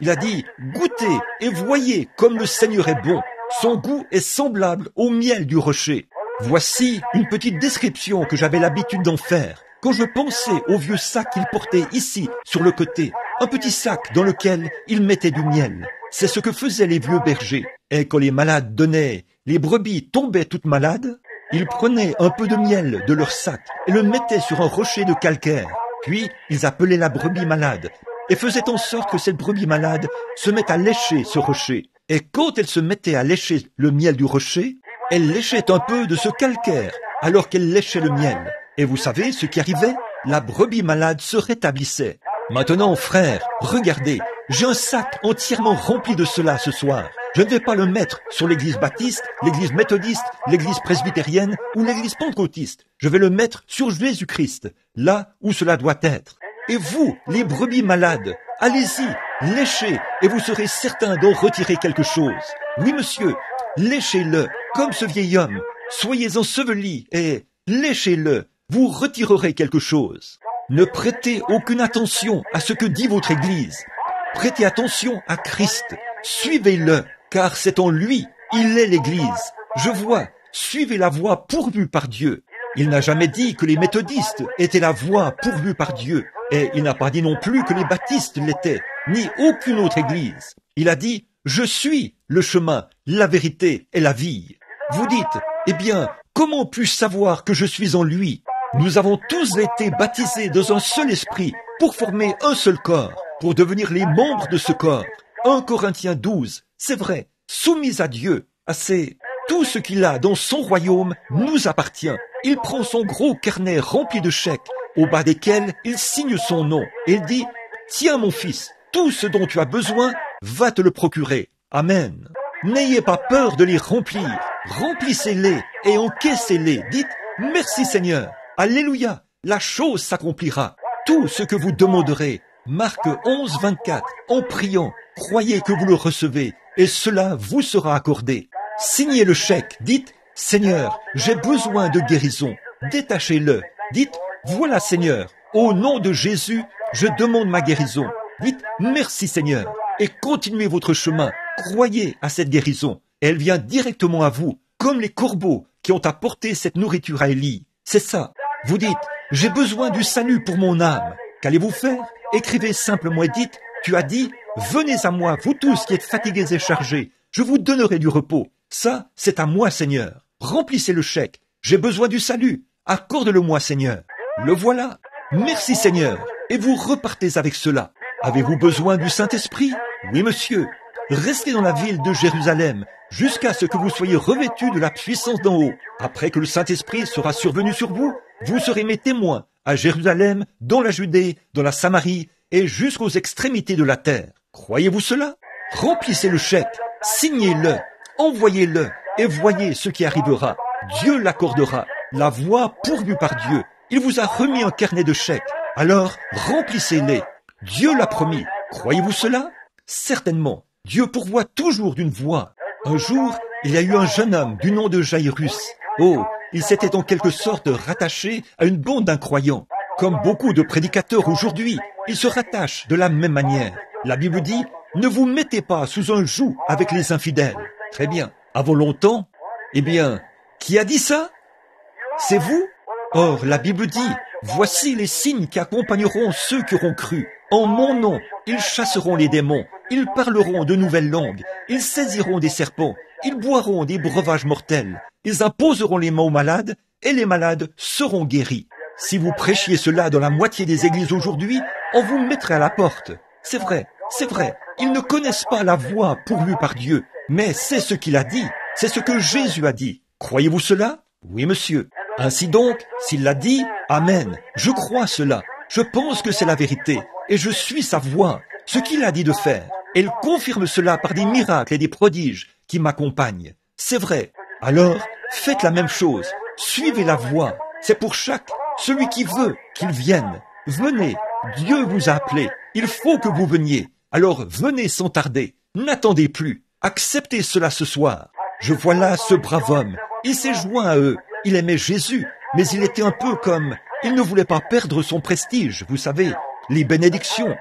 il a dit, goûtez et voyez comme le Seigneur est bon. Son goût est semblable au miel du rocher. Voici une petite description que j'avais l'habitude d'en faire. Quand je pensais au vieux sac qu'il portait ici, sur le côté, un petit sac dans lequel il mettait du miel. C'est ce que faisaient les vieux bergers. Et quand les malades donnaient, les brebis tombaient toutes malades, ils prenaient un peu de miel de leur sac et le mettaient sur un rocher de calcaire. Puis, ils appelaient la brebis malade et faisaient en sorte que cette brebis malade se mette à lécher ce rocher. Et quand elle se mettait à lécher le miel du rocher, elle léchait un peu de ce calcaire alors qu'elle léchait le miel. Et vous savez ce qui arrivait? La brebis malade se rétablissait. Maintenant, frère, regardez, j'ai un sac entièrement rempli de cela ce soir. Je ne vais pas le mettre sur l'église baptiste, l'église méthodiste, l'église presbytérienne ou l'église pentecôtiste. Je vais le mettre sur Jésus-Christ, là où cela doit être. Et vous, les brebis malades, allez-y, léchez, et vous serez certain d'en retirer quelque chose. Oui, monsieur, léchez-le, comme ce vieil homme. Soyez ensevelis et léchez-le. Vous retirerez quelque chose. Ne prêtez aucune attention à ce que dit votre Église. Prêtez attention à Christ. Suivez-le, car c'est en lui, il est l'Église. Je vois, suivez la voie pourvue par Dieu. Il n'a jamais dit que les méthodistes étaient la voie pourvue par Dieu, et il n'a pas dit non plus que les baptistes l'étaient, ni aucune autre Église. Il a dit, je suis le chemin, la vérité et la vie. Vous dites, eh bien, comment puis-je savoir que je suis en lui? Nous avons tous été baptisés dans un seul esprit pour former un seul corps, pour devenir les membres de ce corps. 1 Corinthiens 12, c'est vrai, soumis à Dieu, tout ce qu'il a dans son royaume nous appartient. Il prend son gros carnet rempli de chèques, au bas desquels il signe son nom, et il dit, tiens mon fils, tout ce dont tu as besoin, va te le procurer. Amen. N'ayez pas peur de les remplir, remplissez-les et encaissez-les. Dites, merci Seigneur. Alléluia, la chose s'accomplira. Tout ce que vous demanderez, Marc 11, 24, en priant, croyez que vous le recevez, et cela vous sera accordé. Signez le chèque, dites, Seigneur, j'ai besoin de guérison, détachez-le. Dites, voilà Seigneur, au nom de Jésus, je demande ma guérison. Dites, merci Seigneur, et continuez votre chemin, croyez à cette guérison. Elle vient directement à vous, comme les corbeaux qui ont apporté cette nourriture à Élie. C'est ça. Vous dites, j'ai besoin du salut pour mon âme. Qu'allez-vous faire? Écrivez simplement et dites, tu as dit, venez à moi, vous tous qui êtes fatigués et chargés, je vous donnerai du repos. Ça, c'est à moi, Seigneur. Remplissez le chèque. J'ai besoin du salut. Accorde-le-moi, Seigneur. Le voilà. Merci, Seigneur. Et vous repartez avec cela. Avez-vous besoin du Saint-Esprit? Oui, monsieur. Restez dans la ville de Jérusalem jusqu'à ce que vous soyez revêtus de la puissance d'en haut. Après que le Saint-Esprit sera survenu sur vous, vous serez mes témoins à Jérusalem, dans la Judée, dans la Samarie et jusqu'aux extrémités de la terre. Croyez-vous cela? Remplissez le chèque, signez-le, envoyez-le et voyez ce qui arrivera. Dieu l'accordera. La voie pourvue par Dieu. Il vous a remis un carnet de chèques. Alors, remplissez-les. Dieu l'a promis. Croyez-vous cela? Certainement. Dieu pourvoit toujours d'une voie. Un jour, il y a eu un jeune homme du nom de Jairus. Oh, il s'était en quelque sorte rattaché à une bande d'incroyants. Comme beaucoup de prédicateurs aujourd'hui, ils se rattachent de la même manière. La Bible dit, ne vous mettez pas sous un joug avec les infidèles. Très bien. Avant longtemps, eh bien, qui a dit ça? C'est vous? Or, la Bible dit, voici les signes qui accompagneront ceux qui auront cru. En mon nom, ils chasseront les démons, ils parleront de nouvelles langues, ils saisiront des serpents, ils boiront des breuvages mortels, ils imposeront les mains aux malades, et les malades seront guéris. Si vous prêchiez cela dans la moitié des églises aujourd'hui, on vous mettrait à la porte. C'est vrai, ils ne connaissent pas la voie pourvue par Dieu, mais c'est ce qu'il a dit, c'est ce que Jésus a dit. Croyez-vous cela? Oui, monsieur. Ainsi donc, s'il l'a dit, amen. Je crois cela. Je pense que c'est la vérité. Et je suis sa voix, ce qu'il a dit de faire. Et il confirme cela par des miracles et des prodiges qui m'accompagnent. C'est vrai. Alors, faites la même chose. Suivez la voie. C'est pour celui qui veut qu'il vienne. Venez. Dieu vous a appelé. Il faut que vous veniez. Alors venez sans tarder. N'attendez plus. Acceptez cela ce soir. Je vois là ce brave homme. Il s'est joint à eux. Il aimait Jésus, mais il était un peu comme... Il ne voulait pas perdre son prestige, vous savez, les bénédictions.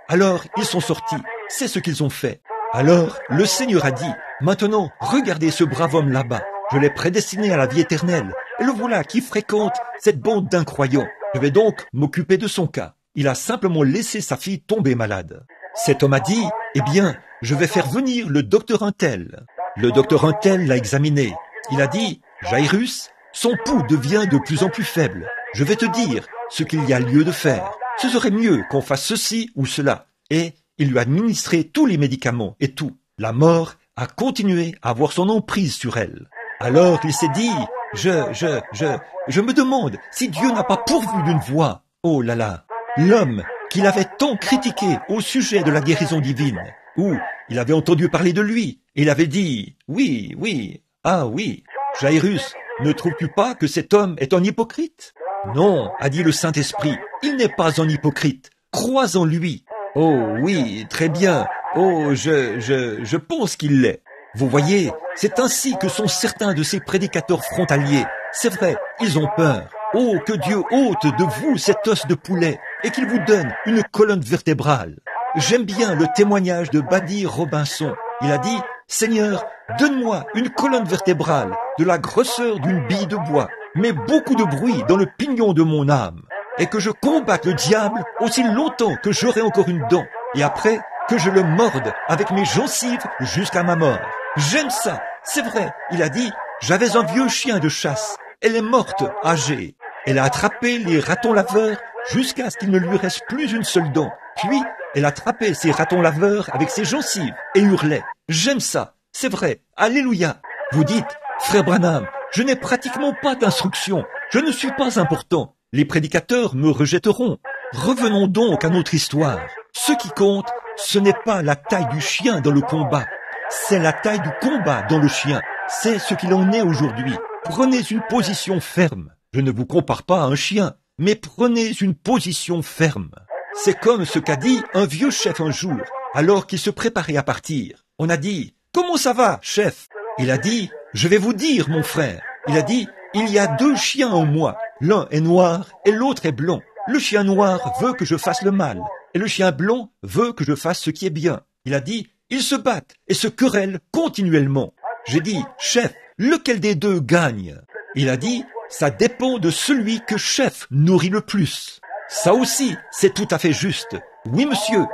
Alors, ils sont sortis. C'est ce qu'ils ont fait. Alors, le Seigneur a dit, maintenant, regardez ce brave homme là-bas. Je l'ai prédestiné à la vie éternelle. Et le voilà qui fréquente cette bande d'incroyants. Je vais donc m'occuper de son cas. Il a simplement laissé sa fille tomber malade. Cet homme a dit, eh bien, je vais faire venir le docteur Untel. Le docteur Untel l'a examiné. Il a dit, Jairus, son pouls devient de plus en plus faible. Je vais te dire ce qu'il y a lieu de faire. Ce serait mieux qu'on fasse ceci ou cela. Et il lui a administré tous les médicaments et tout. La mort a continué à avoir son emprise sur elle. Alors il s'est dit, je me demande si Dieu n'a pas pourvu d'une voie. Oh là là, l'homme qu'il avait tant critiqué au sujet de la guérison divine, où il avait entendu parler de lui, et il avait dit, oui, ah oui, Jairus, ne trouves-tu pas que cet homme est un hypocrite? Non, a dit le Saint-Esprit, il n'est pas un hypocrite. Crois en lui. Oh oui, très bien. Oh, je pense qu'il l'est. Vous voyez, c'est ainsi que sont certains de ces prédicateurs frontaliers. C'est vrai, ils ont peur. Oh, que Dieu ôte de vous cet os de poulet et qu'il vous donne une colonne vertébrale. J'aime bien le témoignage de Buddy Robinson. Il a dit, Seigneur, donne-moi une colonne vertébrale de la grosseur d'une bille de bois, mais beaucoup de bruit dans le pignon de mon âme, et que je combatte le diable aussi longtemps que j'aurai encore une dent, et après que je le morde avec mes gencives jusqu'à ma mort. J'aime ça, c'est vrai. Il a dit, j'avais un vieux chien de chasse. Elle est morte, âgée. Elle a attrapé les ratons laveurs jusqu'à ce qu'il ne lui reste plus une seule dent. Puis, elle attrapait ces ratons laveurs avec ses gencives et hurlait. J'aime ça, c'est vrai, alléluia. Vous dites, frère Branham, je n'ai pratiquement pas d'instruction, je ne suis pas important. Les prédicateurs me rejetteront. Revenons donc à notre histoire. Ce qui compte, ce n'est pas la taille du chien dans le combat, c'est la taille du combat dans le chien. C'est ce qu'il en est aujourd'hui. Prenez une position ferme. Je ne vous compare pas à un chien, mais prenez une position ferme. C'est comme ce qu'a dit un vieux chef un jour, alors qu'il se préparait à partir. On a dit, « Comment ça va, chef ?» Il a dit, « Je vais vous dire, mon frère. » Il a dit, « Il y a 2 chiens en moi. L'un est noir et l'autre est blanc. Le chien noir veut que je fasse le mal, et le chien blanc veut que je fasse ce qui est bien. » Il a dit, « Ils se battent et se querellent continuellement. » J'ai dit, « Chef, lequel des 2 gagne ?» Il a dit, « Ça dépend de celui que chef nourrit le plus. » Ça aussi, c'est tout à fait juste. Oui, monsieur.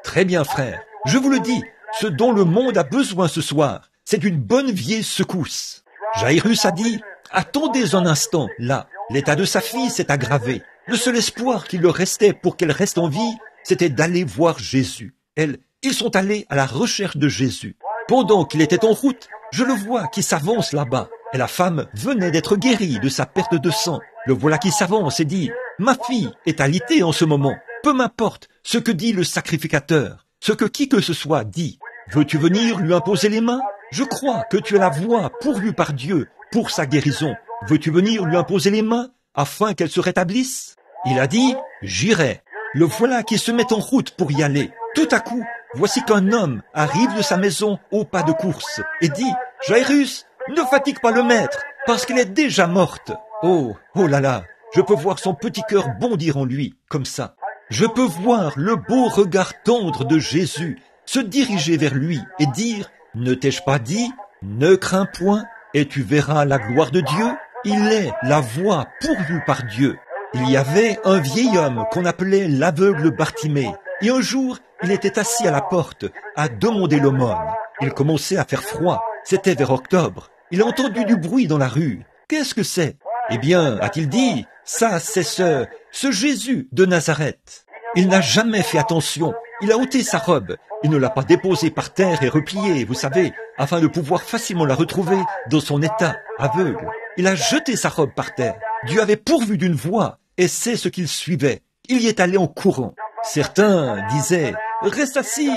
Très bien, frère. Je vous le dis, ce dont le monde a besoin ce soir, c'est d'une bonne vieille secousse. Jairus a dit, « Attendez un instant, là. » L'état de sa fille s'est aggravé. Le seul espoir qu'il leur restait pour qu'elle reste en vie, c'était d'aller voir Jésus. Ils sont allés à la recherche de Jésus. Pendant qu'il était en route, Je le vois qui s'avance là-bas. Et la femme venait d'être guérie de sa perte de sang. Le voilà qui s'avance et dit, « Ma fille est alitée en ce moment. Peu m'importe ce que dit le sacrificateur, ce que qui que ce soit dit. Veux-tu venir lui imposer les mains? Je crois que tu as la voix pourvue par Dieu pour sa guérison. Veux-tu venir lui imposer les mains afin qu'elle se rétablisse? » Il a dit, « J'irai. » Le voilà qui se met en route pour y aller. Tout à coup, voici qu'un homme arrive de sa maison au pas de course et dit, « Jairus, ne fatigue pas le maître, parce qu'elle est déjà morte. » Oh, oh là là, je peux voir son petit cœur bondir en lui, comme ça. Je peux voir le beau regard tendre de Jésus se diriger vers lui et dire, « Ne t'ai-je pas dit, ne crains point, et tu verras la gloire de Dieu. » Il est la voie pourvue par Dieu. Il y avait un vieil homme qu'on appelait l'aveugle Bartimée, et un jour, il était assis à la porte, à demander l'aumône. Il commençait à faire froid, c'était vers octobre. Il a entendu du bruit dans la rue. Qu'est-ce que c'est? Eh bien, a-t-il dit, ça c'est ce Jésus de Nazareth. Il n'a jamais fait attention, il a ôté sa robe, il ne l'a pas déposée par terre et repliée, vous savez, afin de pouvoir facilement la retrouver dans son état aveugle. Il a jeté sa robe par terre. Dieu avait pourvu d'une voie, et c'est ce qu'il suivait. Il y est allé en courant. Certains disaient, « Reste assis,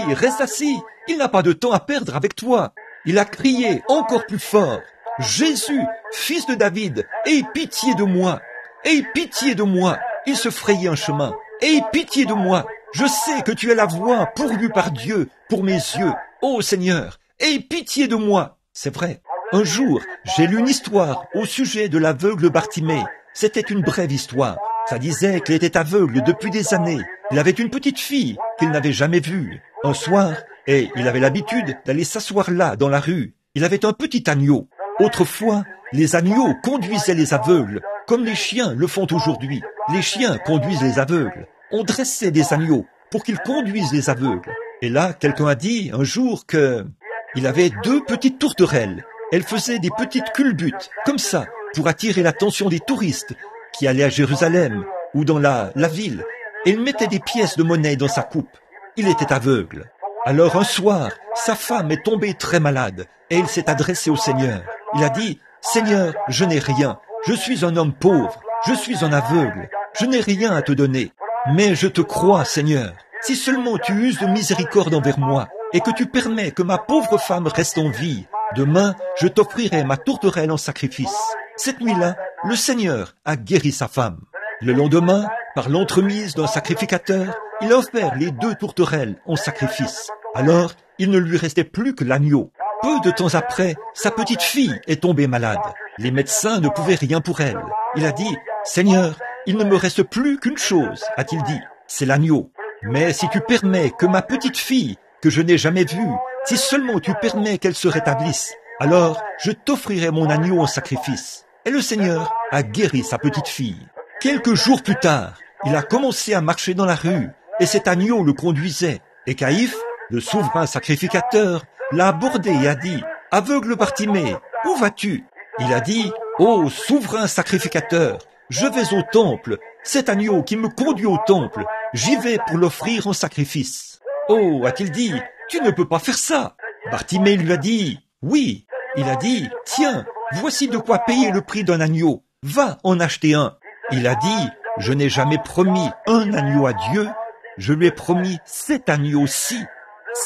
il n'a pas de temps à perdre avec toi. » Il a crié encore plus fort, « Jésus, fils de David, aie pitié de moi, aie pitié de moi. » Il se frayait un chemin, « Aie pitié de moi, je sais que tu es la voie pourvue par Dieu pour mes yeux. Ô Seigneur, aie pitié de moi. » C'est vrai. Un jour, j'ai lu une histoire au sujet de l'aveugle Bartimée. C'était une brève histoire. Ça disait qu'il était aveugle depuis des années. Il avait une petite fille qu'il n'avait jamais vue. Un soir, et il avait l'habitude d'aller s'asseoir là, dans la rue. Il avait un petit agneau. Autrefois, les agneaux conduisaient les aveugles, comme les chiens le font aujourd'hui. Les chiens conduisent les aveugles. On dressait des agneaux pour qu'ils conduisent les aveugles. Et là, quelqu'un a dit un jour que il avait 2 petites tourterelles. Elles faisaient des petites culbutes, comme ça, pour attirer l'attention des touristes qui allaient à Jérusalem ou dans la ville. Et il mettait des pièces de monnaie dans sa coupe. Il était aveugle. Alors un soir, sa femme est tombée très malade et il s'est adressé au Seigneur. Il a dit, « Seigneur, je n'ai rien. Je suis un homme pauvre. Je suis un aveugle. Je n'ai rien à te donner. Mais je te crois, Seigneur. Si seulement tu uses de miséricorde envers moi et que tu permets que ma pauvre femme reste en vie, demain, je t'offrirai ma tourterelle en sacrifice. » Cette nuit-là, le Seigneur a guéri sa femme. Le lendemain, par l'entremise d'un sacrificateur, il a offert les 2 tourterelles en sacrifice. Alors, il ne lui restait plus que l'agneau. Peu de temps après, sa petite fille est tombée malade. Les médecins ne pouvaient rien pour elle. Il a dit, « Seigneur, il ne me reste plus qu'une chose, a-t-il dit, c'est l'agneau. Mais si tu permets que ma petite fille, que je n'ai jamais vue, si seulement tu permets qu'elle se rétablisse, alors je t'offrirai mon agneau en sacrifice. » Et le Seigneur a guéri sa petite fille. Quelques jours plus tard, il a commencé à marcher dans la rue, et cet agneau le conduisait. Et Caïphe, le souverain sacrificateur, l'a abordé et a dit, « Aveugle Bartimée, où vas-tu » Il a dit, « Ô souverain sacrificateur, je vais au temple, cet agneau qui me conduit au temple, j'y vais pour l'offrir en sacrifice. » Oh, a-t-il dit, tu ne peux pas faire ça. Bartimée lui a dit, oui. Il a dit, tiens, voici de quoi payer le prix d'un agneau, va en acheter un. Il a dit, je n'ai jamais promis un agneau à Dieu, je lui ai promis 7 agneaux-ci,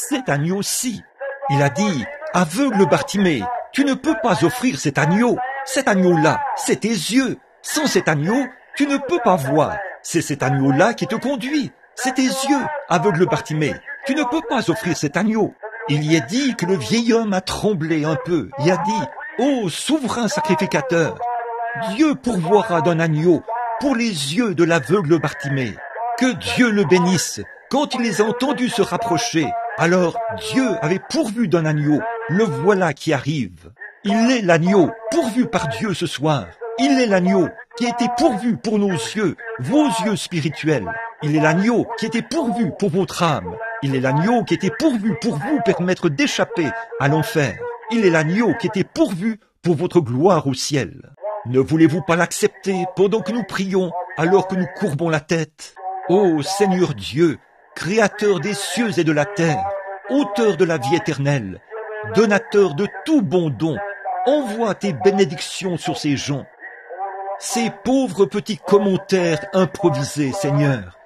7 agneaux-ci. Il a dit, aveugle Bartimée, tu ne peux pas offrir cet agneau-là, c'est tes yeux. Sans cet agneau, tu ne peux pas voir. C'est cet agneau-là qui te conduit. C'est tes yeux, aveugle Bartimée. Tu ne peux pas offrir cet agneau. Il y est dit que le vieil homme a tremblé un peu et a dit, ô souverain sacrificateur, Dieu pourvoira d'un agneau pour les yeux de l'aveugle Bartimée. Que Dieu le bénisse. Quand il les a entendus se rapprocher, alors Dieu avait pourvu d'un agneau. Le voilà qui arrive. Il est l'agneau pourvu par Dieu ce soir. Il est l'agneau qui a été pourvu pour nos yeux, vos yeux spirituels. Il est l'agneau qui a été pourvu pour votre âme. Il est l'agneau qui a été pourvu pour vous permettre d'échapper à l'enfer. Il est l'agneau qui a été pourvu pour votre gloire au ciel. Ne voulez-vous pas l'accepter pendant que nous prions, alors que nous courbons la tête? Ô Seigneur Dieu, Créateur des cieux et de la terre, auteur de la vie éternelle, donateur de tout bon don, envoie tes bénédictions sur ces gens. Ces pauvres petits commentaires improvisés, Seigneur.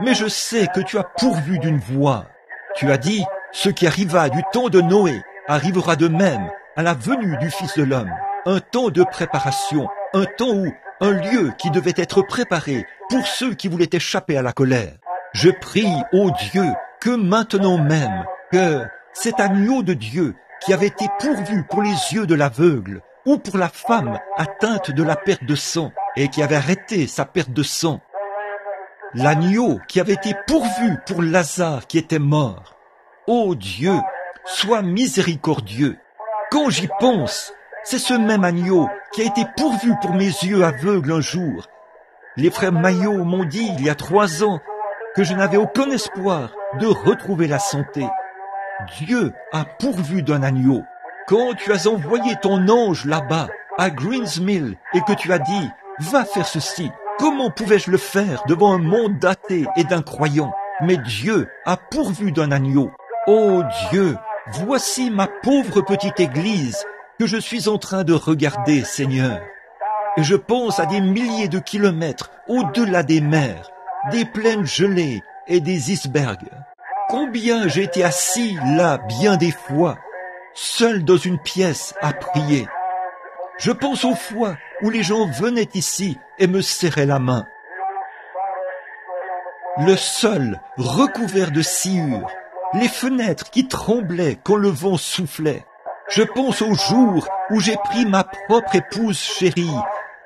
Mais je sais que tu as pourvu d'une voie. Tu as dit, ce qui arriva du temps de Noé arrivera de même à la venue du Fils de l'homme. Un temps de préparation, un temps où un lieu qui devait être préparé pour ceux qui voulaient échapper à la colère. Je prie, ô Dieu, que maintenant même, que cet agneau de Dieu qui avait été pourvu pour les yeux de l'aveugle, ou pour la femme atteinte de la perte de sang et qui avait arrêté sa perte de sang, l'agneau qui avait été pourvu pour Lazare qui était mort, ô Dieu, sois miséricordieux. Quand j'y pense, c'est ce même agneau qui a été pourvu pour mes yeux aveugles un jour. Les frères Maillot m'ont dit il y a 3 ans que je n'avais aucun espoir de retrouver la santé. Dieu a pourvu d'un agneau. Quand tu as envoyé ton ange là-bas, à Greens Mill, et que tu as dit « Va faire ceci », comment pouvais-je le faire devant un monde d'athées et d'incroyants? Mais Dieu a pourvu d'un agneau. Oh Dieu, voici ma pauvre petite église que je suis en train de regarder, Seigneur. Et je pense à des milliers de kilomètres au-delà des mers, des plaines gelées et des icebergs. Combien j'ai été assis là bien des fois, seul dans une pièce à prier. Je pense aux fois où les gens venaient ici et me serraient la main. Le sol recouvert de sciure, les fenêtres qui tremblaient quand le vent soufflait. Je pense au jour où j'ai pris ma propre épouse chérie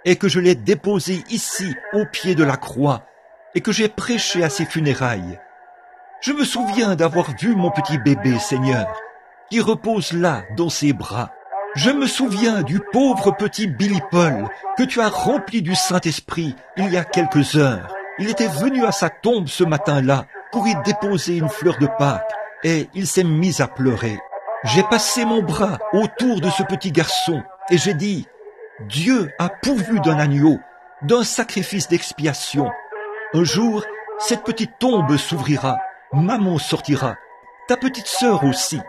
et que je l'ai déposée ici au pied de la croix et que j'ai prêché à ses funérailles. Je me souviens d'avoir vu mon petit bébé, Seigneur, qui repose là dans ses bras. Je me souviens du pauvre petit Billy Paul que tu as rempli du Saint-Esprit il y a quelques heures. Il était venu à sa tombe ce matin-là pour y déposer une fleur de Pâques et il s'est mis à pleurer. J'ai passé mon bras autour de ce petit garçon et j'ai dit « Dieu a pourvu d'un agneau, d'un sacrifice d'expiation. Un jour, cette petite tombe s'ouvrira, maman sortira, ta petite sœur aussi.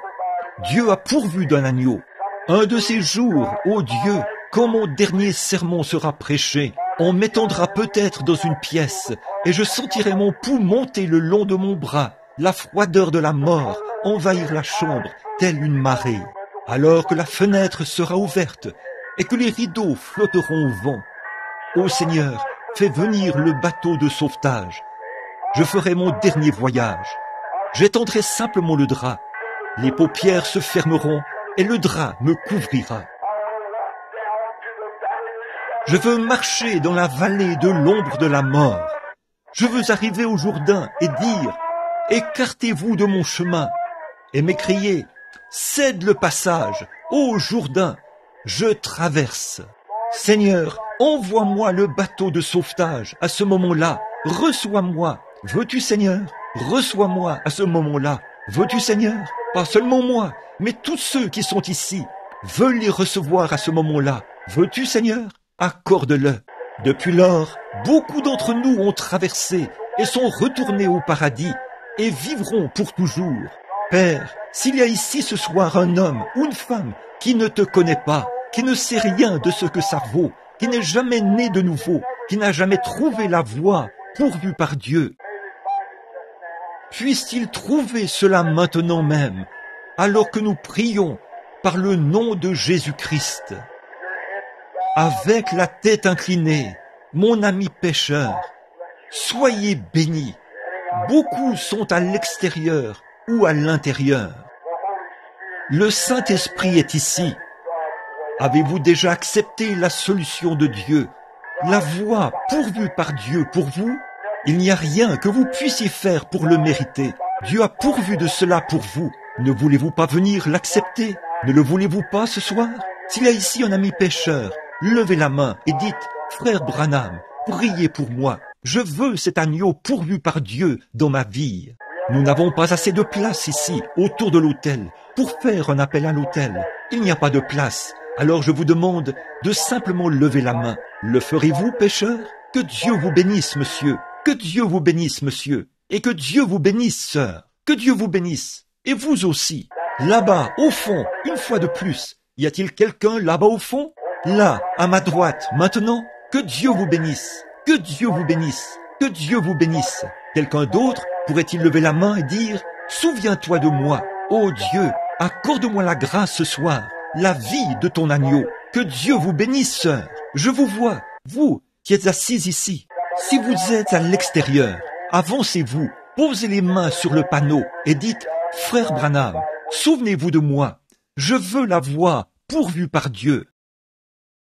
Dieu a pourvu d'un agneau. Un de ces jours, ô Dieu, quand mon dernier sermon sera prêché, on m'étendra peut-être dans une pièce et je sentirai mon pouls monter le long de mon bras, la froideur de la mort envahir la chambre, telle une marée, alors que la fenêtre sera ouverte et que les rideaux flotteront au vent. Ô Seigneur, fais venir le bateau de sauvetage. Je ferai mon dernier voyage. J'étendrai simplement le drap. Les paupières se fermeront et le drap me couvrira. Je veux marcher dans la vallée de l'ombre de la mort. Je veux arriver au Jourdain et dire « Écartez-vous de mon chemin » et m'écrier « Cède le passage, ô Jourdain, je traverse. » Seigneur, envoie-moi le bateau de sauvetage à ce moment-là. Reçois-moi. Veux-tu, Seigneur? Reçois-moi à ce moment-là. Veux-tu, Seigneur? Pas seulement moi, mais tous ceux qui sont ici veulent les recevoir à ce moment-là. Veux-tu, Seigneur? Accorde-le. Depuis lors, beaucoup d'entre nous ont traversé et sont retournés au paradis et vivront pour toujours. Père, s'il y a ici ce soir un homme ou une femme qui ne te connaît pas, qui ne sait rien de ce que ça vaut, qui n'est jamais né de nouveau, qui n'a jamais trouvé la voie pourvue par Dieu, puisse-t-il trouver cela maintenant même, alors que nous prions par le nom de Jésus-Christ. Avec la tête inclinée, mon ami pécheur, soyez bénis. Beaucoup sont à l'extérieur ou à l'intérieur. Le Saint-Esprit est ici. Avez-vous déjà accepté la solution de Dieu, la voie pourvue par Dieu pour vous? Il n'y a rien que vous puissiez faire pour le mériter. Dieu a pourvu de cela pour vous. Ne voulez-vous pas venir l'accepter? Ne le voulez-vous pas ce soir? S'il y a ici un ami pécheur, levez la main et dites « Frère Branham, priez pour moi. Je veux cet agneau pourvu par Dieu dans ma vie. » Nous n'avons pas assez de place ici, autour de l'autel, pour faire un appel à l'autel. Il n'y a pas de place. Alors je vous demande de simplement lever la main. Le ferez-vous, pécheur? Que Dieu vous bénisse, monsieur. Que Dieu vous bénisse, monsieur. Et que Dieu vous bénisse, sœur. Que Dieu vous bénisse. Et vous aussi. Là-bas, au fond, une fois de plus. Y a-t-il quelqu'un là-bas au fond? Là, à ma droite, maintenant? Que Dieu vous bénisse. Que Dieu vous bénisse. Que Dieu vous bénisse. Quelqu'un d'autre pourrait-il lever la main et dire « Souviens-toi de moi. Ô Dieu, accorde-moi la grâce ce soir, la vie de ton agneau. Que Dieu vous bénisse, sœur. Je vous vois, vous qui êtes assises ici. Si vous êtes à l'extérieur, avancez-vous, posez les mains sur le panneau et dites « Frère Branham, souvenez-vous de moi. Je veux la voir pourvue par Dieu.